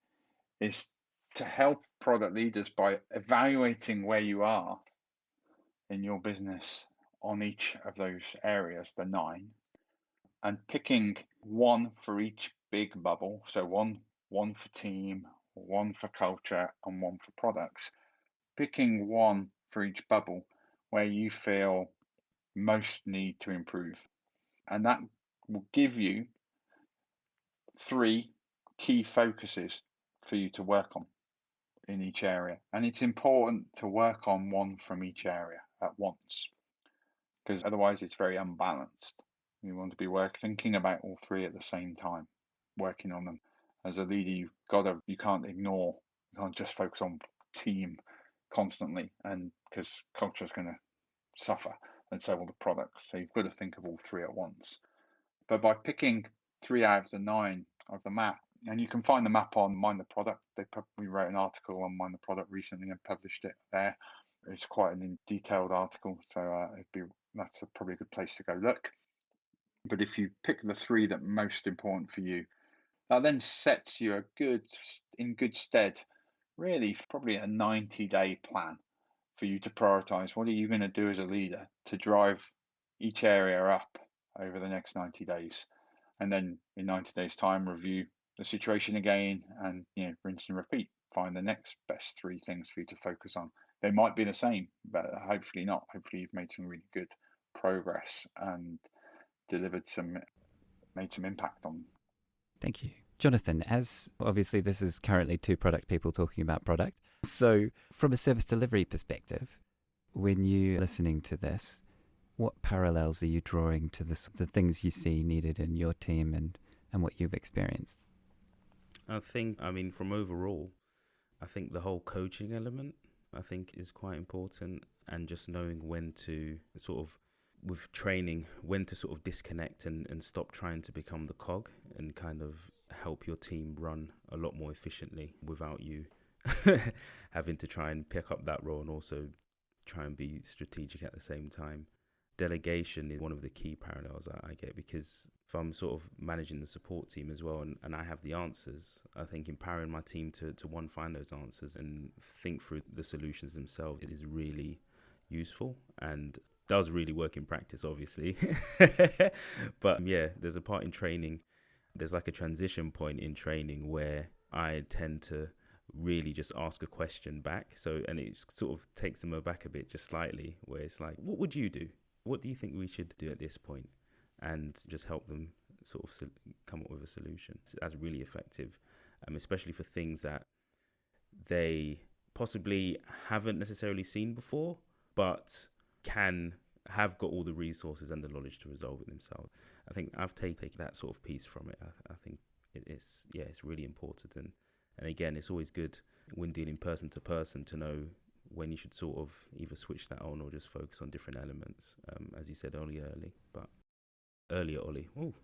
is to help product leaders by evaluating where you are in your business on each of those areas, the 9, and picking one for each big bubble. So one for team, one for culture, and one for products. Picking one for each bubble where you feel most need to improve. And that will give you 3 key focuses for you to work on in each area. And it's important to work on one from each area at once, because otherwise it's very unbalanced. You want to be thinking about all 3 at the same time, working on them. As a leader, you can't just focus on team constantly, and because culture is going to suffer, and so will the products. So you've got to think of all 3 at once. But by picking 3 out of the 9 of the map, and you can find the map on Mind the Product. We wrote an article on Mind the Product recently and published it there. It's quite a detailed article, so that's probably a good place to go look. But if you pick the 3 that are most important for you, that then sets you in good stead, really, probably a 90-day plan for you to prioritize. What are you going to do as a leader to drive each area up over the next 90 days? And then in 90 days' time, review the situation again and rinse and repeat. Find the next best 3 things for you to focus on. They might be the same, but hopefully not. Hopefully you've made some really good progress and made some impact on them. Thank you. Jonathan, as obviously this is currently 2 product people talking about product, so from a service delivery perspective, when you're listening to this, what parallels are you drawing to the things you see needed in your team and what you've experienced? From overall, I think the whole coaching element, I think, is quite important, and just knowing when to with training, when to sort of disconnect and stop trying to become the cog and kind of help your team run a lot more efficiently without you having to try and pick up that role and also try and be strategic at the same time. Delegation is one of the key parallels I get, because if I'm sort of managing the support team as well, and I have the answers, I think empowering my team to one, find those answers and think through the solutions themselves is really useful and does really work in practice, obviously. But yeah, there's a part in training, there's like a transition point in training where I tend to really just ask a question back. So, and it sort of takes them aback a bit, just slightly, where it's like, what would you do? What do you think we should do at this point? And just help them sort of come up with a solution. That's really effective, especially for things that they possibly haven't necessarily seen before, but have got all the resources and the knowledge to resolve it themselves. I think I've taken that sort of piece from it. I think it's really important. And again, it's always good when dealing person to person to know when you should sort of either switch that on or just focus on different elements, as you said earlier, Ollie. Ooh.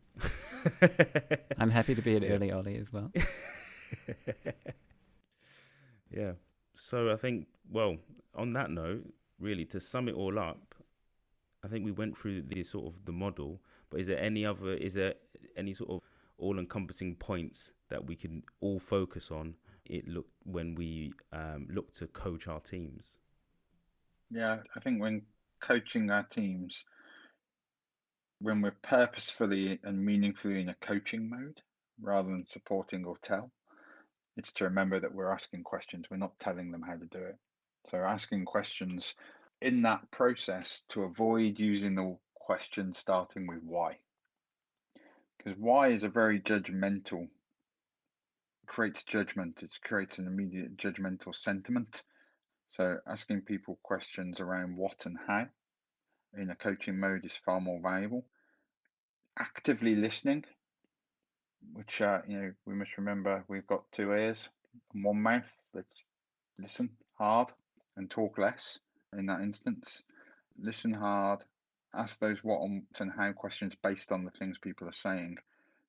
I'm happy to be an early Ollie as well. Yeah. So I think, well, on that note, really to sum it all up, I think we went through the sort of the model, but is there any sort of all-encompassing points that we can all focus on when we look to coach our teams? Yeah, I think when coaching our teams, when we're purposefully and meaningfully in a coaching mode rather than supporting or tell, it's to remember that we're asking questions. We're not telling them how to do it. So asking questions in that process to avoid using the question starting with why. Because why is a very judgmental, creates judgment. It creates an immediate judgmental sentiment. So asking people questions around what and how in a coaching mode is far more valuable. Actively listening, which we must remember we've got 2 ears and 1 mouth. Let's listen hard and talk less in that instance. Listen hard, ask those what and how questions based on the things people are saying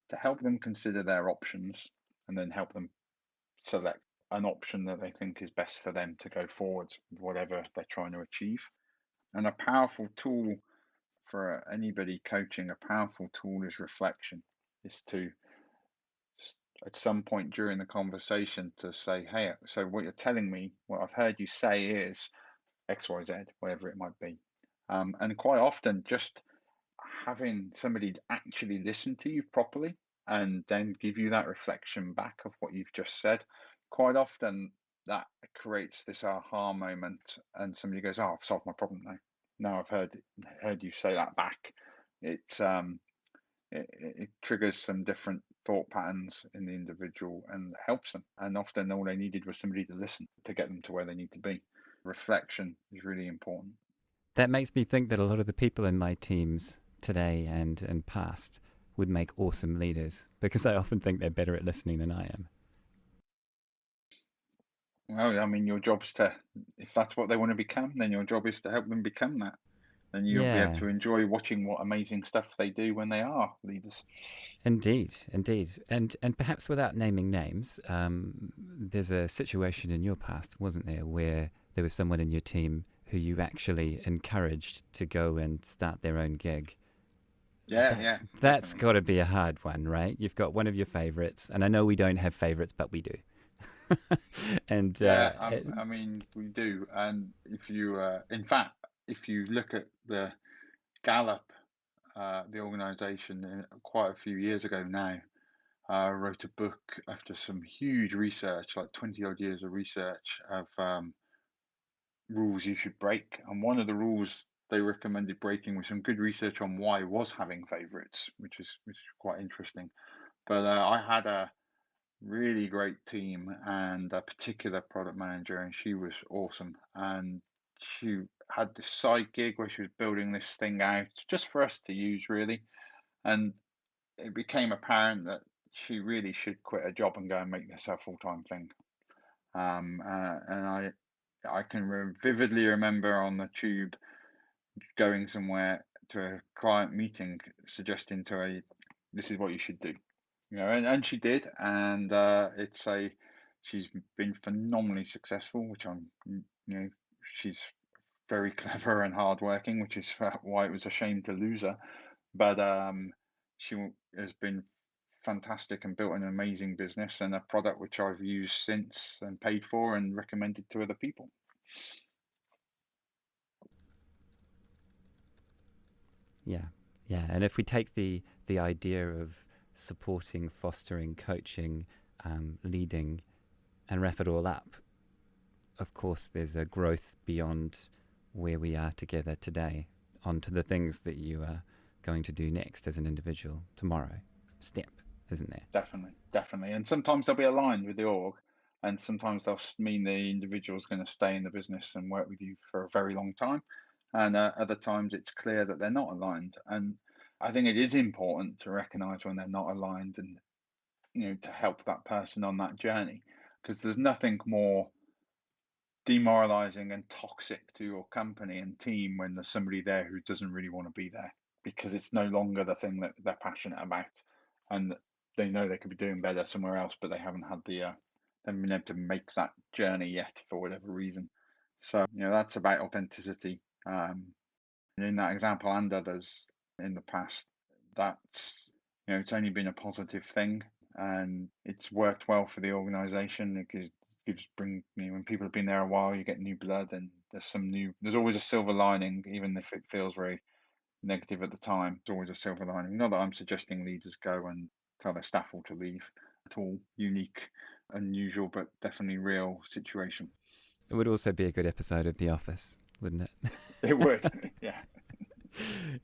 to help them consider their options and then help them select an option that they think is best for them to go forwards with whatever they're trying to achieve. And a powerful tool for anybody coaching, a powerful tool is reflection, is to at some point during the conversation to say, hey, so what you're telling me, what I've heard you say is XYZ, whatever it might be. And quite often just having somebody actually listen to you properly and then give you that reflection back of what you've just said, quite often that creates this aha moment and somebody goes, oh, I've solved my problem now. Now I've heard you say that back. It triggers some different thought patterns in the individual and helps them. And often all they needed was somebody to listen to get them to where they need to be. Reflection is really important. That makes me think that a lot of the people in my teams today and past would make awesome leaders because I often think they're better at listening than I am. Well, I mean, your job's to, if that's what they want to become, then your job is to help them become that. And you'll be able to enjoy watching what amazing stuff they do when they are leaders. Indeed. And perhaps without naming names, there's a situation in your past, wasn't there, where there was someone in your team who you actually encouraged to go and start their own gig. That's got to be a hard one, right? You've got one of your favorites, and I know we don't have favorites, but we do. And I mean, we do. And if you, in fact, if you look at the Gallup, the organisation, quite a few years ago now, wrote a book after some huge research, like 20 odd years of research of rules you should break. And one of the rules they recommended breaking was some good research on why was having favourites, which is quite interesting. But I had a really great team and a particular product manager, and she was awesome. And she had this side gig where she was building this thing out just for us to use, really. And it became apparent that she really should quit her job and go and make this her full-time thing. And I can vividly remember on the tube going somewhere to a client meeting, suggesting to her, "This is what you should do," and she did, and she's been phenomenally successful, which she's very clever and hardworking, which is why it was a shame to lose her. But She has been fantastic and built an amazing business and a product which I've used since and paid for and recommended to other people. Yeah, yeah. And if we take the idea of supporting, fostering, coaching, leading, and wrap it all up, of course, there's a growth beyond where we are together today onto the things that you are going to do next as an individual tomorrow. Step, isn't there? Definitely. And sometimes they'll be aligned with the org, and sometimes they'll mean the individual's going to stay in the business and work with you for a very long time. And other times it's clear that they're not aligned. And I think it is important to recognize when they're not aligned and, to help that person on that journey, because there's nothing more demoralizing and toxic to your company and team when there's somebody there who doesn't really want to be there because it's no longer the thing that they're passionate about, and they know they could be doing better somewhere else, but they haven't had the haven't been able to make that journey yet for whatever reason. So that's about authenticity. And in that example and others in the past, that's it's only been a positive thing, and it's worked well for the organization because when people have been there a while, you get new blood, and there's always a silver lining, even if it feels very negative at the time. There's always a silver lining. Not that I'm suggesting leaders go and tell their staff all to leave at all. Unique, unusual, but definitely real situation. It would also be a good episode of The Office, wouldn't it? It would. Yeah.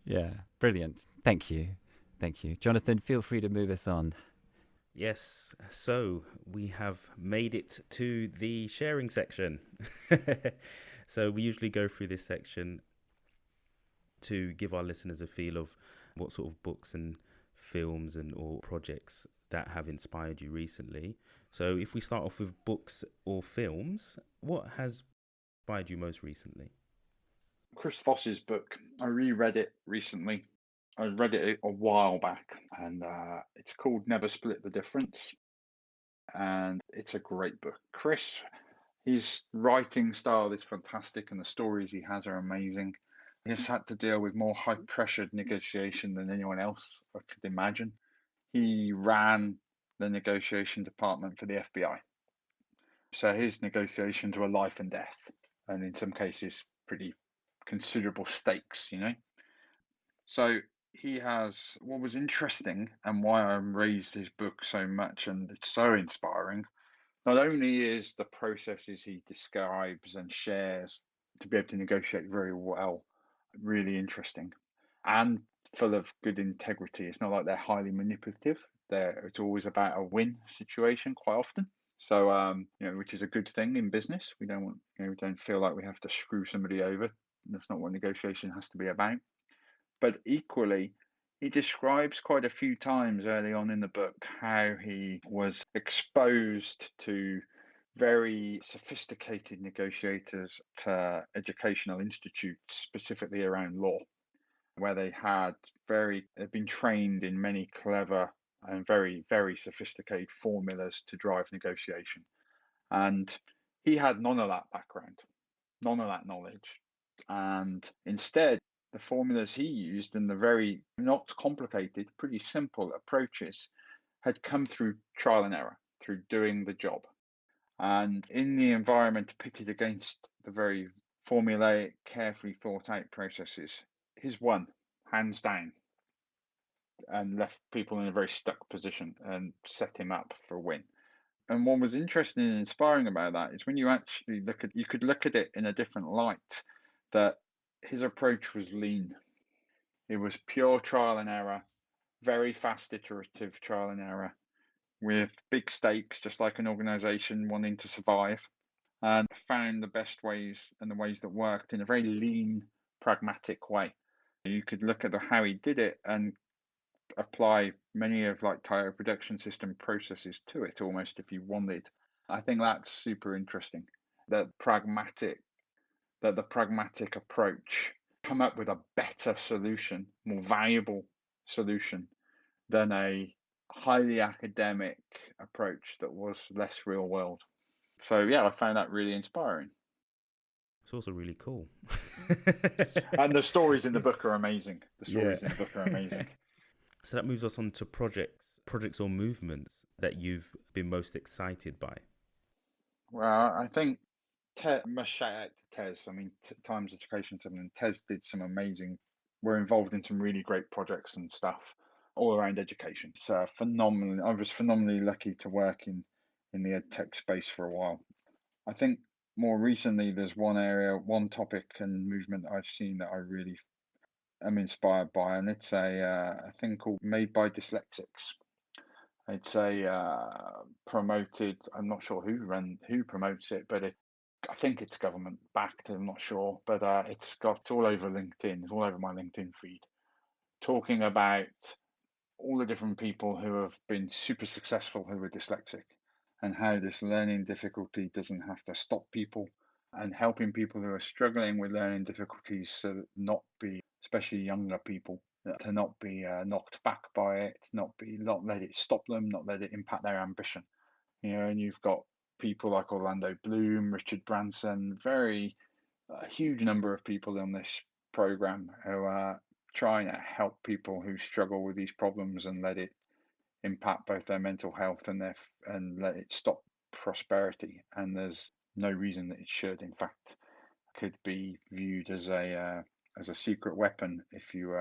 Yeah, brilliant. Thank you. Thank you. Jonathan, feel free to move us on. Yes, so we have made it to the sharing section. So we usually go through this section to give our listeners a feel of what sort of books and films or projects that have inspired you recently. So if we start off with books or films, what has inspired you most recently? Chris Voss's book. I reread it recently. I read it a while back, and it's called Never Split the Difference. And it's a great book. His writing style is fantastic, and the stories he has are amazing. He's had to deal with more high pressured negotiation than anyone else I could imagine. He ran the negotiation department for the FBI. So his negotiations were life and death, and in some cases, pretty considerable stakes. So what was interesting and why I raised his book so much, and it's so inspiring. Not only is the processes he describes and shares to be able to negotiate very well really interesting and full of good integrity. It's not like they're highly manipulative. It's always about a win situation quite often. So which is a good thing in business. We don't feel like we have to screw somebody over. That's not what negotiation has to be about. But equally, he describes quite a few times early on in the book how he was exposed to very sophisticated negotiators to educational institutes, specifically around law, where they've been trained in many clever and very, very sophisticated formulas to drive negotiation. And he had none of that background, none of that knowledge. And instead, the formulas he used and the very not complicated, pretty simple approaches had come through trial and error, through doing the job. And in the environment pitted against the very formulaic, carefully thought out processes, his won, hands down, and left people in a very stuck position and set him up for a win. And what was interesting and inspiring about that is when you actually you could look at it in a different light, that his approach was lean. It was pure trial and error, very fast iterative trial and error with big stakes, just like an organization wanting to survive, and found the best ways and the ways that worked in a very lean, pragmatic way. You could look at how he did it and apply many of like tire production system processes to it almost if you wanted. I think that's super interesting. That the pragmatic approach come up with a better solution, more valuable solution than a highly academic approach that was less real world. So yeah, I found that really inspiring. It's also really cool. And the stories in the book are amazing. Yeah. So that moves us on to projects or movements that you've been most excited by. Well, I think must shout out to Tez. I mean, Times Education Center and Tez did some amazing. We're involved in some really great projects and stuff all around education. So phenomenal. I was phenomenally lucky to work in the ed tech space for a while. I think more recently, there's one area, one topic and movement I've seen that I really am inspired by, and it's a thing called Made by Dyslexics. It's a promoted. I'm not sure who promotes it, but I think it's government backed. I'm not sure, but it's all over LinkedIn. It's all over my LinkedIn feed, talking about all the different people who have been super successful who are dyslexic, and how this learning difficulty doesn't have to stop people, and helping people who are struggling with learning difficulties to not be, especially younger people, to not be knocked back by it, not let it stop them, not let it impact their ambition. And you've got people like Orlando Bloom, Richard Branson, a huge number of people on this program who are trying to help people who struggle with these problems and let it impact both their mental health and let it stop prosperity. And there's no reason that it should. In fact, could be viewed as a secret weapon if you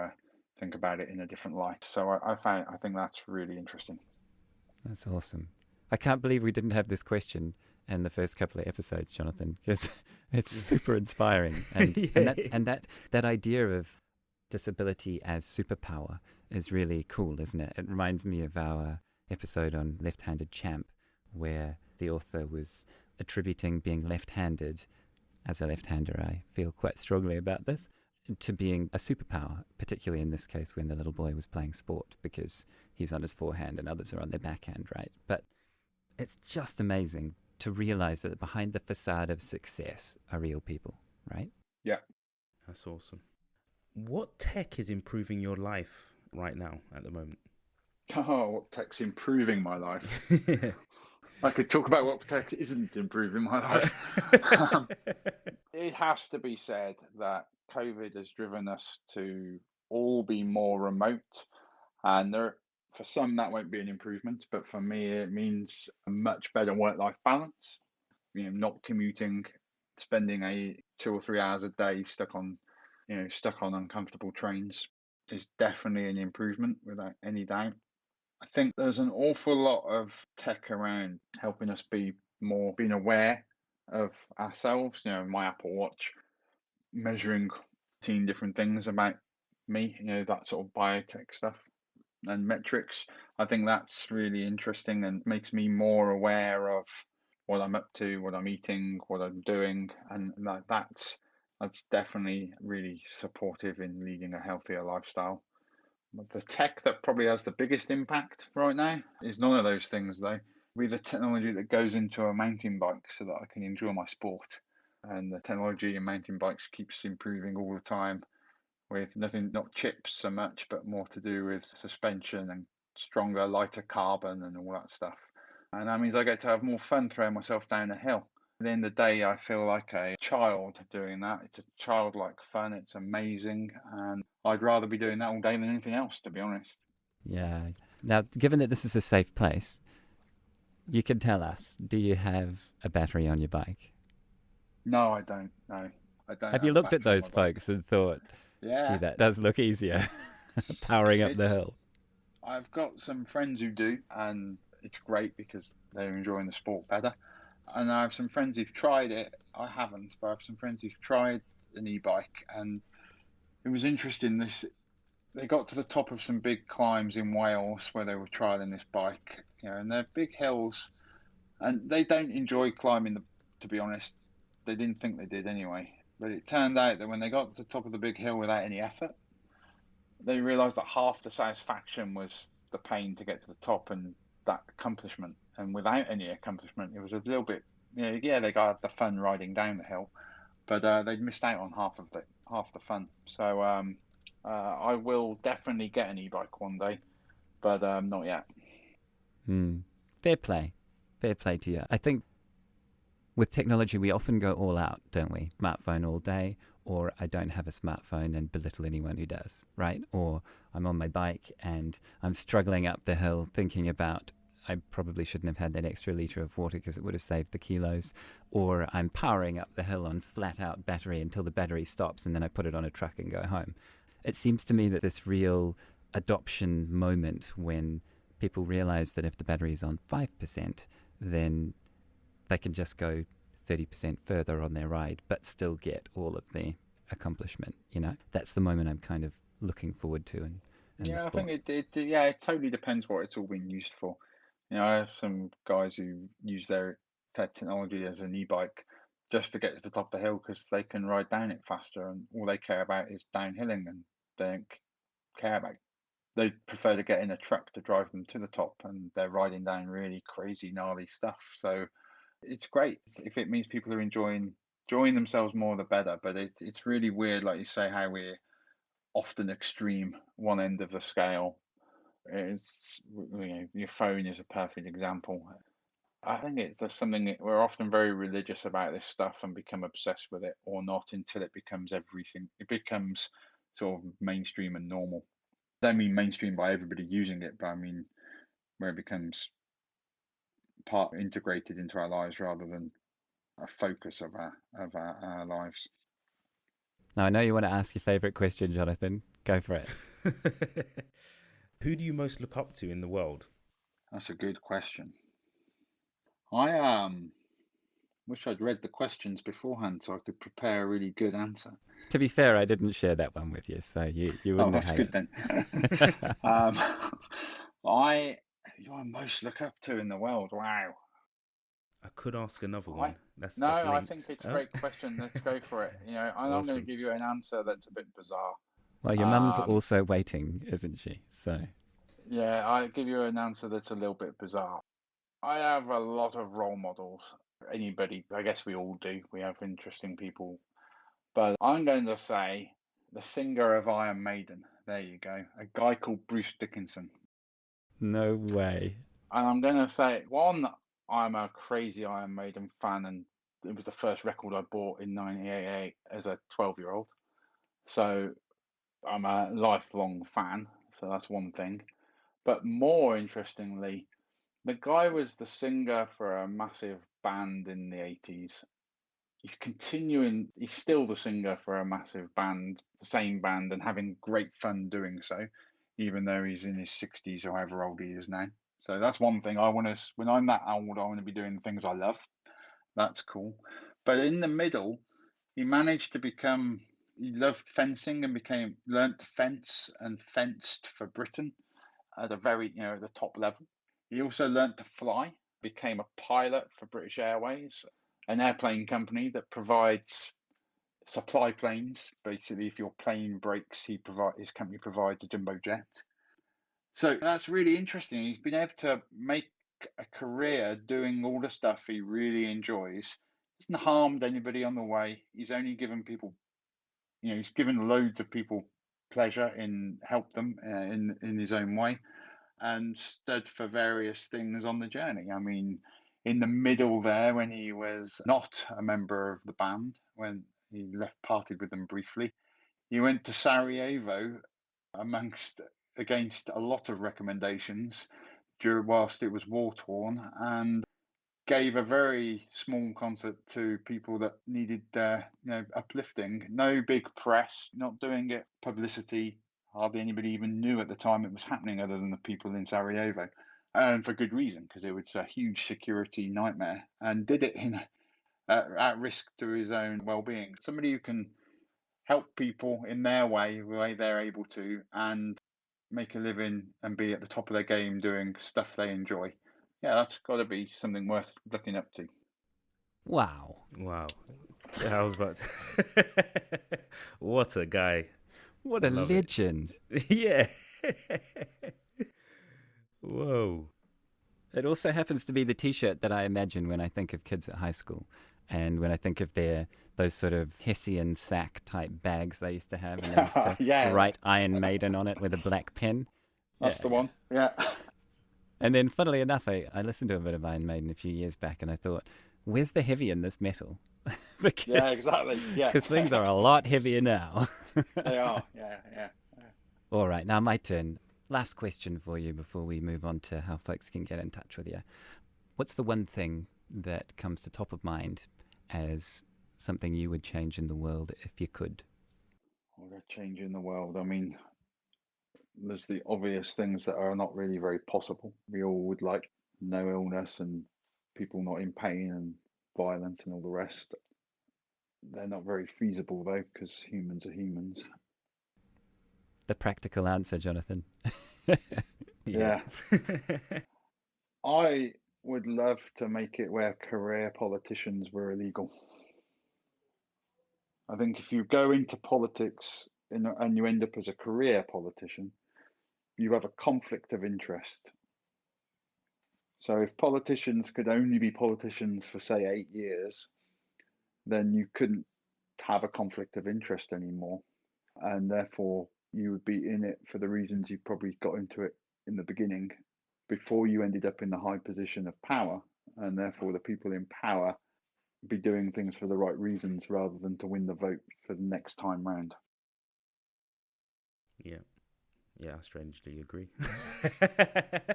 think about it in a different light. So I think that's really interesting. That's awesome. I can't believe we didn't have this question in the first couple of episodes, Jonathan, because it's super inspiring. And, Yeah. and that idea of disability as superpower is really cool, isn't it? It reminds me of our episode on Left-Handed Champ, where the author was attributing being left-handed, as a left-hander I feel quite strongly about this, to being a superpower, particularly in this case when the little boy was playing sport, because he's on his forehand and others are on their backhand, right? But it's just amazing to realize that behind the facade of success are real people, right? Yeah. That's awesome. What tech is improving your life right now at the moment? Oh, what tech's improving my life? I could talk about what tech isn't improving my life. It has to be said that COVID has driven us to all be more remote, and for some that won't be an improvement, but for me it means a much better work-life balance. Not commuting, spending 2 or 3 hours a day stuck on uncomfortable trains is definitely an improvement without any doubt. I think there's an awful lot of tech around helping us being aware of ourselves. My Apple Watch measuring 10 different things about me, that sort of biotech stuff and metrics. I think that's really interesting and makes me more aware of what I'm up to, what I'm eating, what I'm doing, and that's definitely really supportive in leading a healthier lifestyle. The tech that probably has the biggest impact right now is none of those things, though. With the technology that goes into a mountain bike so that I can enjoy my sport. And the technology in mountain bikes keeps improving all the time with nothing, not chips so much, but more to do with suspension and stronger, lighter carbon and all that stuff. And that means I get to have more fun throwing myself down a hill. At the end of the day, I feel like a child doing that. It's a childlike fun. It's amazing. And I'd rather be doing that all day than anything else, to be honest. Yeah. Now, given that this is a safe place, you can tell us, do you have a battery on your bike? No, I don't. No, I don't. Have you looked at those folks and thought, yeah, gee, that does look easier, powering up the hill? I've got some friends who do, and it's great because they're enjoying the sport better. And I have some friends who've tried it. I haven't, but I have some friends who've tried an e-bike, and it was interesting. They got to the top of some big climbs in Wales where they were trialing this bike, and they're big hills, and they don't enjoy climbing. To be honest, they didn't think they did anyway. But it turned out that when they got to the top of the big hill without any effort, they realised that half the satisfaction was the pain to get to the top and that accomplishment. And without any accomplishment, it was a little bit, they got the fun riding down the hill, but they'd missed out on half the fun. So I will definitely get an e-bike one day, but not yet. Fair play to you. I think with technology, we often go all out, don't we? Smartphone all day, or I don't have a smartphone and belittle anyone who does, right? Or I'm on my bike and I'm struggling up the hill thinking about I probably shouldn't have had that extra litre of water because it would have saved the kilos. Or I'm powering up the hill on flat out battery until the battery stops and then I put it on a truck and go home. It seems to me that this real adoption moment when people realize that if the battery is on 5%, then they can just go 30% further on their ride, but still get all of the accomplishment. That's the moment I'm kind of looking forward to. Yeah, I think it totally depends what it's all being used for. I have some guys who use their technology as an e-bike just to get to the top of the hill because they can ride down it faster, and all they care about is downhilling, and they don't care about. They prefer to get in a truck to drive them to the top, and they're riding down really crazy, gnarly stuff. So it's great if it means people are enjoying themselves more, the better. But it's really weird, like you say, how we're often extreme one end of the scale. It's your phone is a perfect example. I think it's just something that we're often very religious about this stuff and become obsessed with it, or not, until it becomes everything. It becomes sort of mainstream and normal. I don't mean mainstream by everybody using it, but I mean where it becomes part integrated into our lives rather than a focus of our lives. Now, I know you want to ask your favourite question, Jonathan. Go for it. Who do you most look up to in the world? That's a good question. I wish I'd read the questions beforehand so I could prepare a really good answer. To be fair, I didn't share that one with you, so you wouldn't have had it. That's good then. Who I most look up to in the world? Wow. I could ask another one. I think it's a great question. Let's go for it. I'm Awesome. going to give you an answer that's a bit bizarre. Well, your mum's also waiting, isn't she? So yeah, I'll give you an answer that's a little bit bizarre. I have a lot of role models. Anybody, I guess we all do. We have interesting people. But I'm going to say the singer of Iron Maiden. There you go. A guy called Bruce Dickinson. No way. And I'm going to say, one, I'm a crazy Iron Maiden fan, and it was the first record I bought in 1988 as a 12-year-old. So I'm a lifelong fan. So that's one thing. But more interestingly, the guy was the singer for a massive band in the 80s. He's still the singer for a massive band, the same band, and having great fun doing so, even though he's in his 60s or however old he is now. So that's one thing when I'm that old, I want to be doing things I love. That's cool. But in the middle, he loved fencing and learnt to fence and fenced for Britain at a very, at the top level. He also learnt to fly, became a pilot for British Airways, an airplane company that provides supply planes. Basically, if your plane breaks, his company provides a jumbo jet. So that's really interesting. He's been able to make a career doing all the stuff he really enjoys. He hasn't harmed anybody on the way. He's only given people, he's given loads of people pleasure and helped them in his own way, and stood for various things on the journey. I mean, in the middle there, when he was not a member of the band, when he parted with them briefly, he went to Sarajevo against a lot of recommendations whilst it was war-torn, and gave a very small concert to people that needed uplifting. No big press, not doing it publicity. Hardly anybody even knew at the time it was happening other than the people in Sarajevo. And for good reason, because it was a huge security nightmare, and did it at risk to his own well-being. Somebody who can help people in their way, the way they're able to, and make a living and be at the top of their game doing stuff they enjoy. Yeah, that's got to be something worth looking up to. Wow. I was about to... What a guy. What a legend. Yeah. Whoa. It also happens to be the T-shirt that I imagine when I think of kids at high school. And when I think of those sort of Hessian sack type bags they used to have, and they used to write Iron Maiden on it with a black pen. That's the one, yeah. And then, funnily enough, I listened to a bit of Iron Maiden a few years back, and I thought, where's the heavy in this metal? because, Yeah, exactly. Yeah. Because things are a lot heavier now. They are. Yeah, yeah. All right, now my turn. Last question for you before we move on to how folks can get in touch with you. What's the one thing that comes to top of mind as something you would change in the world if you could? Well, they're changing the world. I mean, there's the obvious things that are not really very possible. We all would like no illness and people not in pain and violence and all the rest. They're not very feasible though, because humans are humans. The practical answer, Jonathan. Yeah. I would love to make it where career politicians were illegal. I think if you go into politics and you end up as a career politician, you have a conflict of interest. So if politicians could only be politicians for, say, 8 years, then you couldn't have a conflict of interest anymore. And therefore, you would be in it for the reasons you probably got into it in the beginning before you ended up in the high position of power. And therefore, the people in power be doing things for the right reasons rather than to win the vote for the next time round. Yeah, I strangely agree.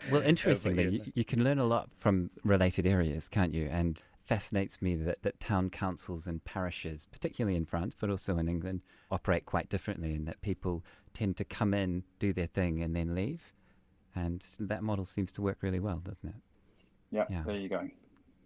Well, interestingly, you can learn a lot from related areas, can't you? And fascinates me that town councils and parishes, particularly in France, but also in England, operate quite differently, and that people tend to come in, do their thing, and then leave. And that model seems to work really well, doesn't it? Yeah, there you go.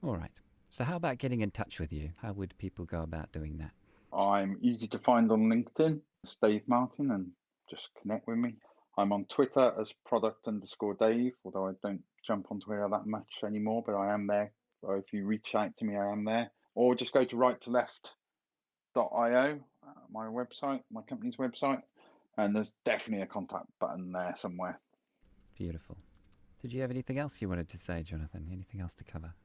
All right. So how about getting in touch with you? How would people go about doing that? I'm easy to find on LinkedIn, it's Dave Martin, and just connect with me. I'm on Twitter as product_Dave, although I don't jump onto here that much anymore, but I am there. So if you reach out to me, I am there. Or just go to right2left.io, my website, my company's website, and there's definitely a contact button there somewhere. Beautiful. Did you have anything else you wanted to say, Jonathan? Anything else to cover?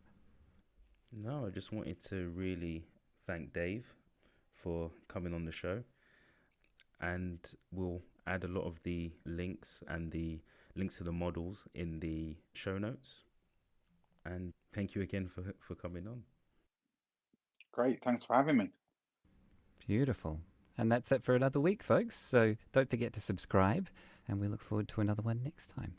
No, I just wanted to really thank Dave for coming on the show. And we'll add a lot of the links and the links to the models in the show notes. And thank you again for coming on. Great, thanks for having me. Beautiful. And that's it for another week, folks. So don't forget to subscribe, and we look forward to another one next time.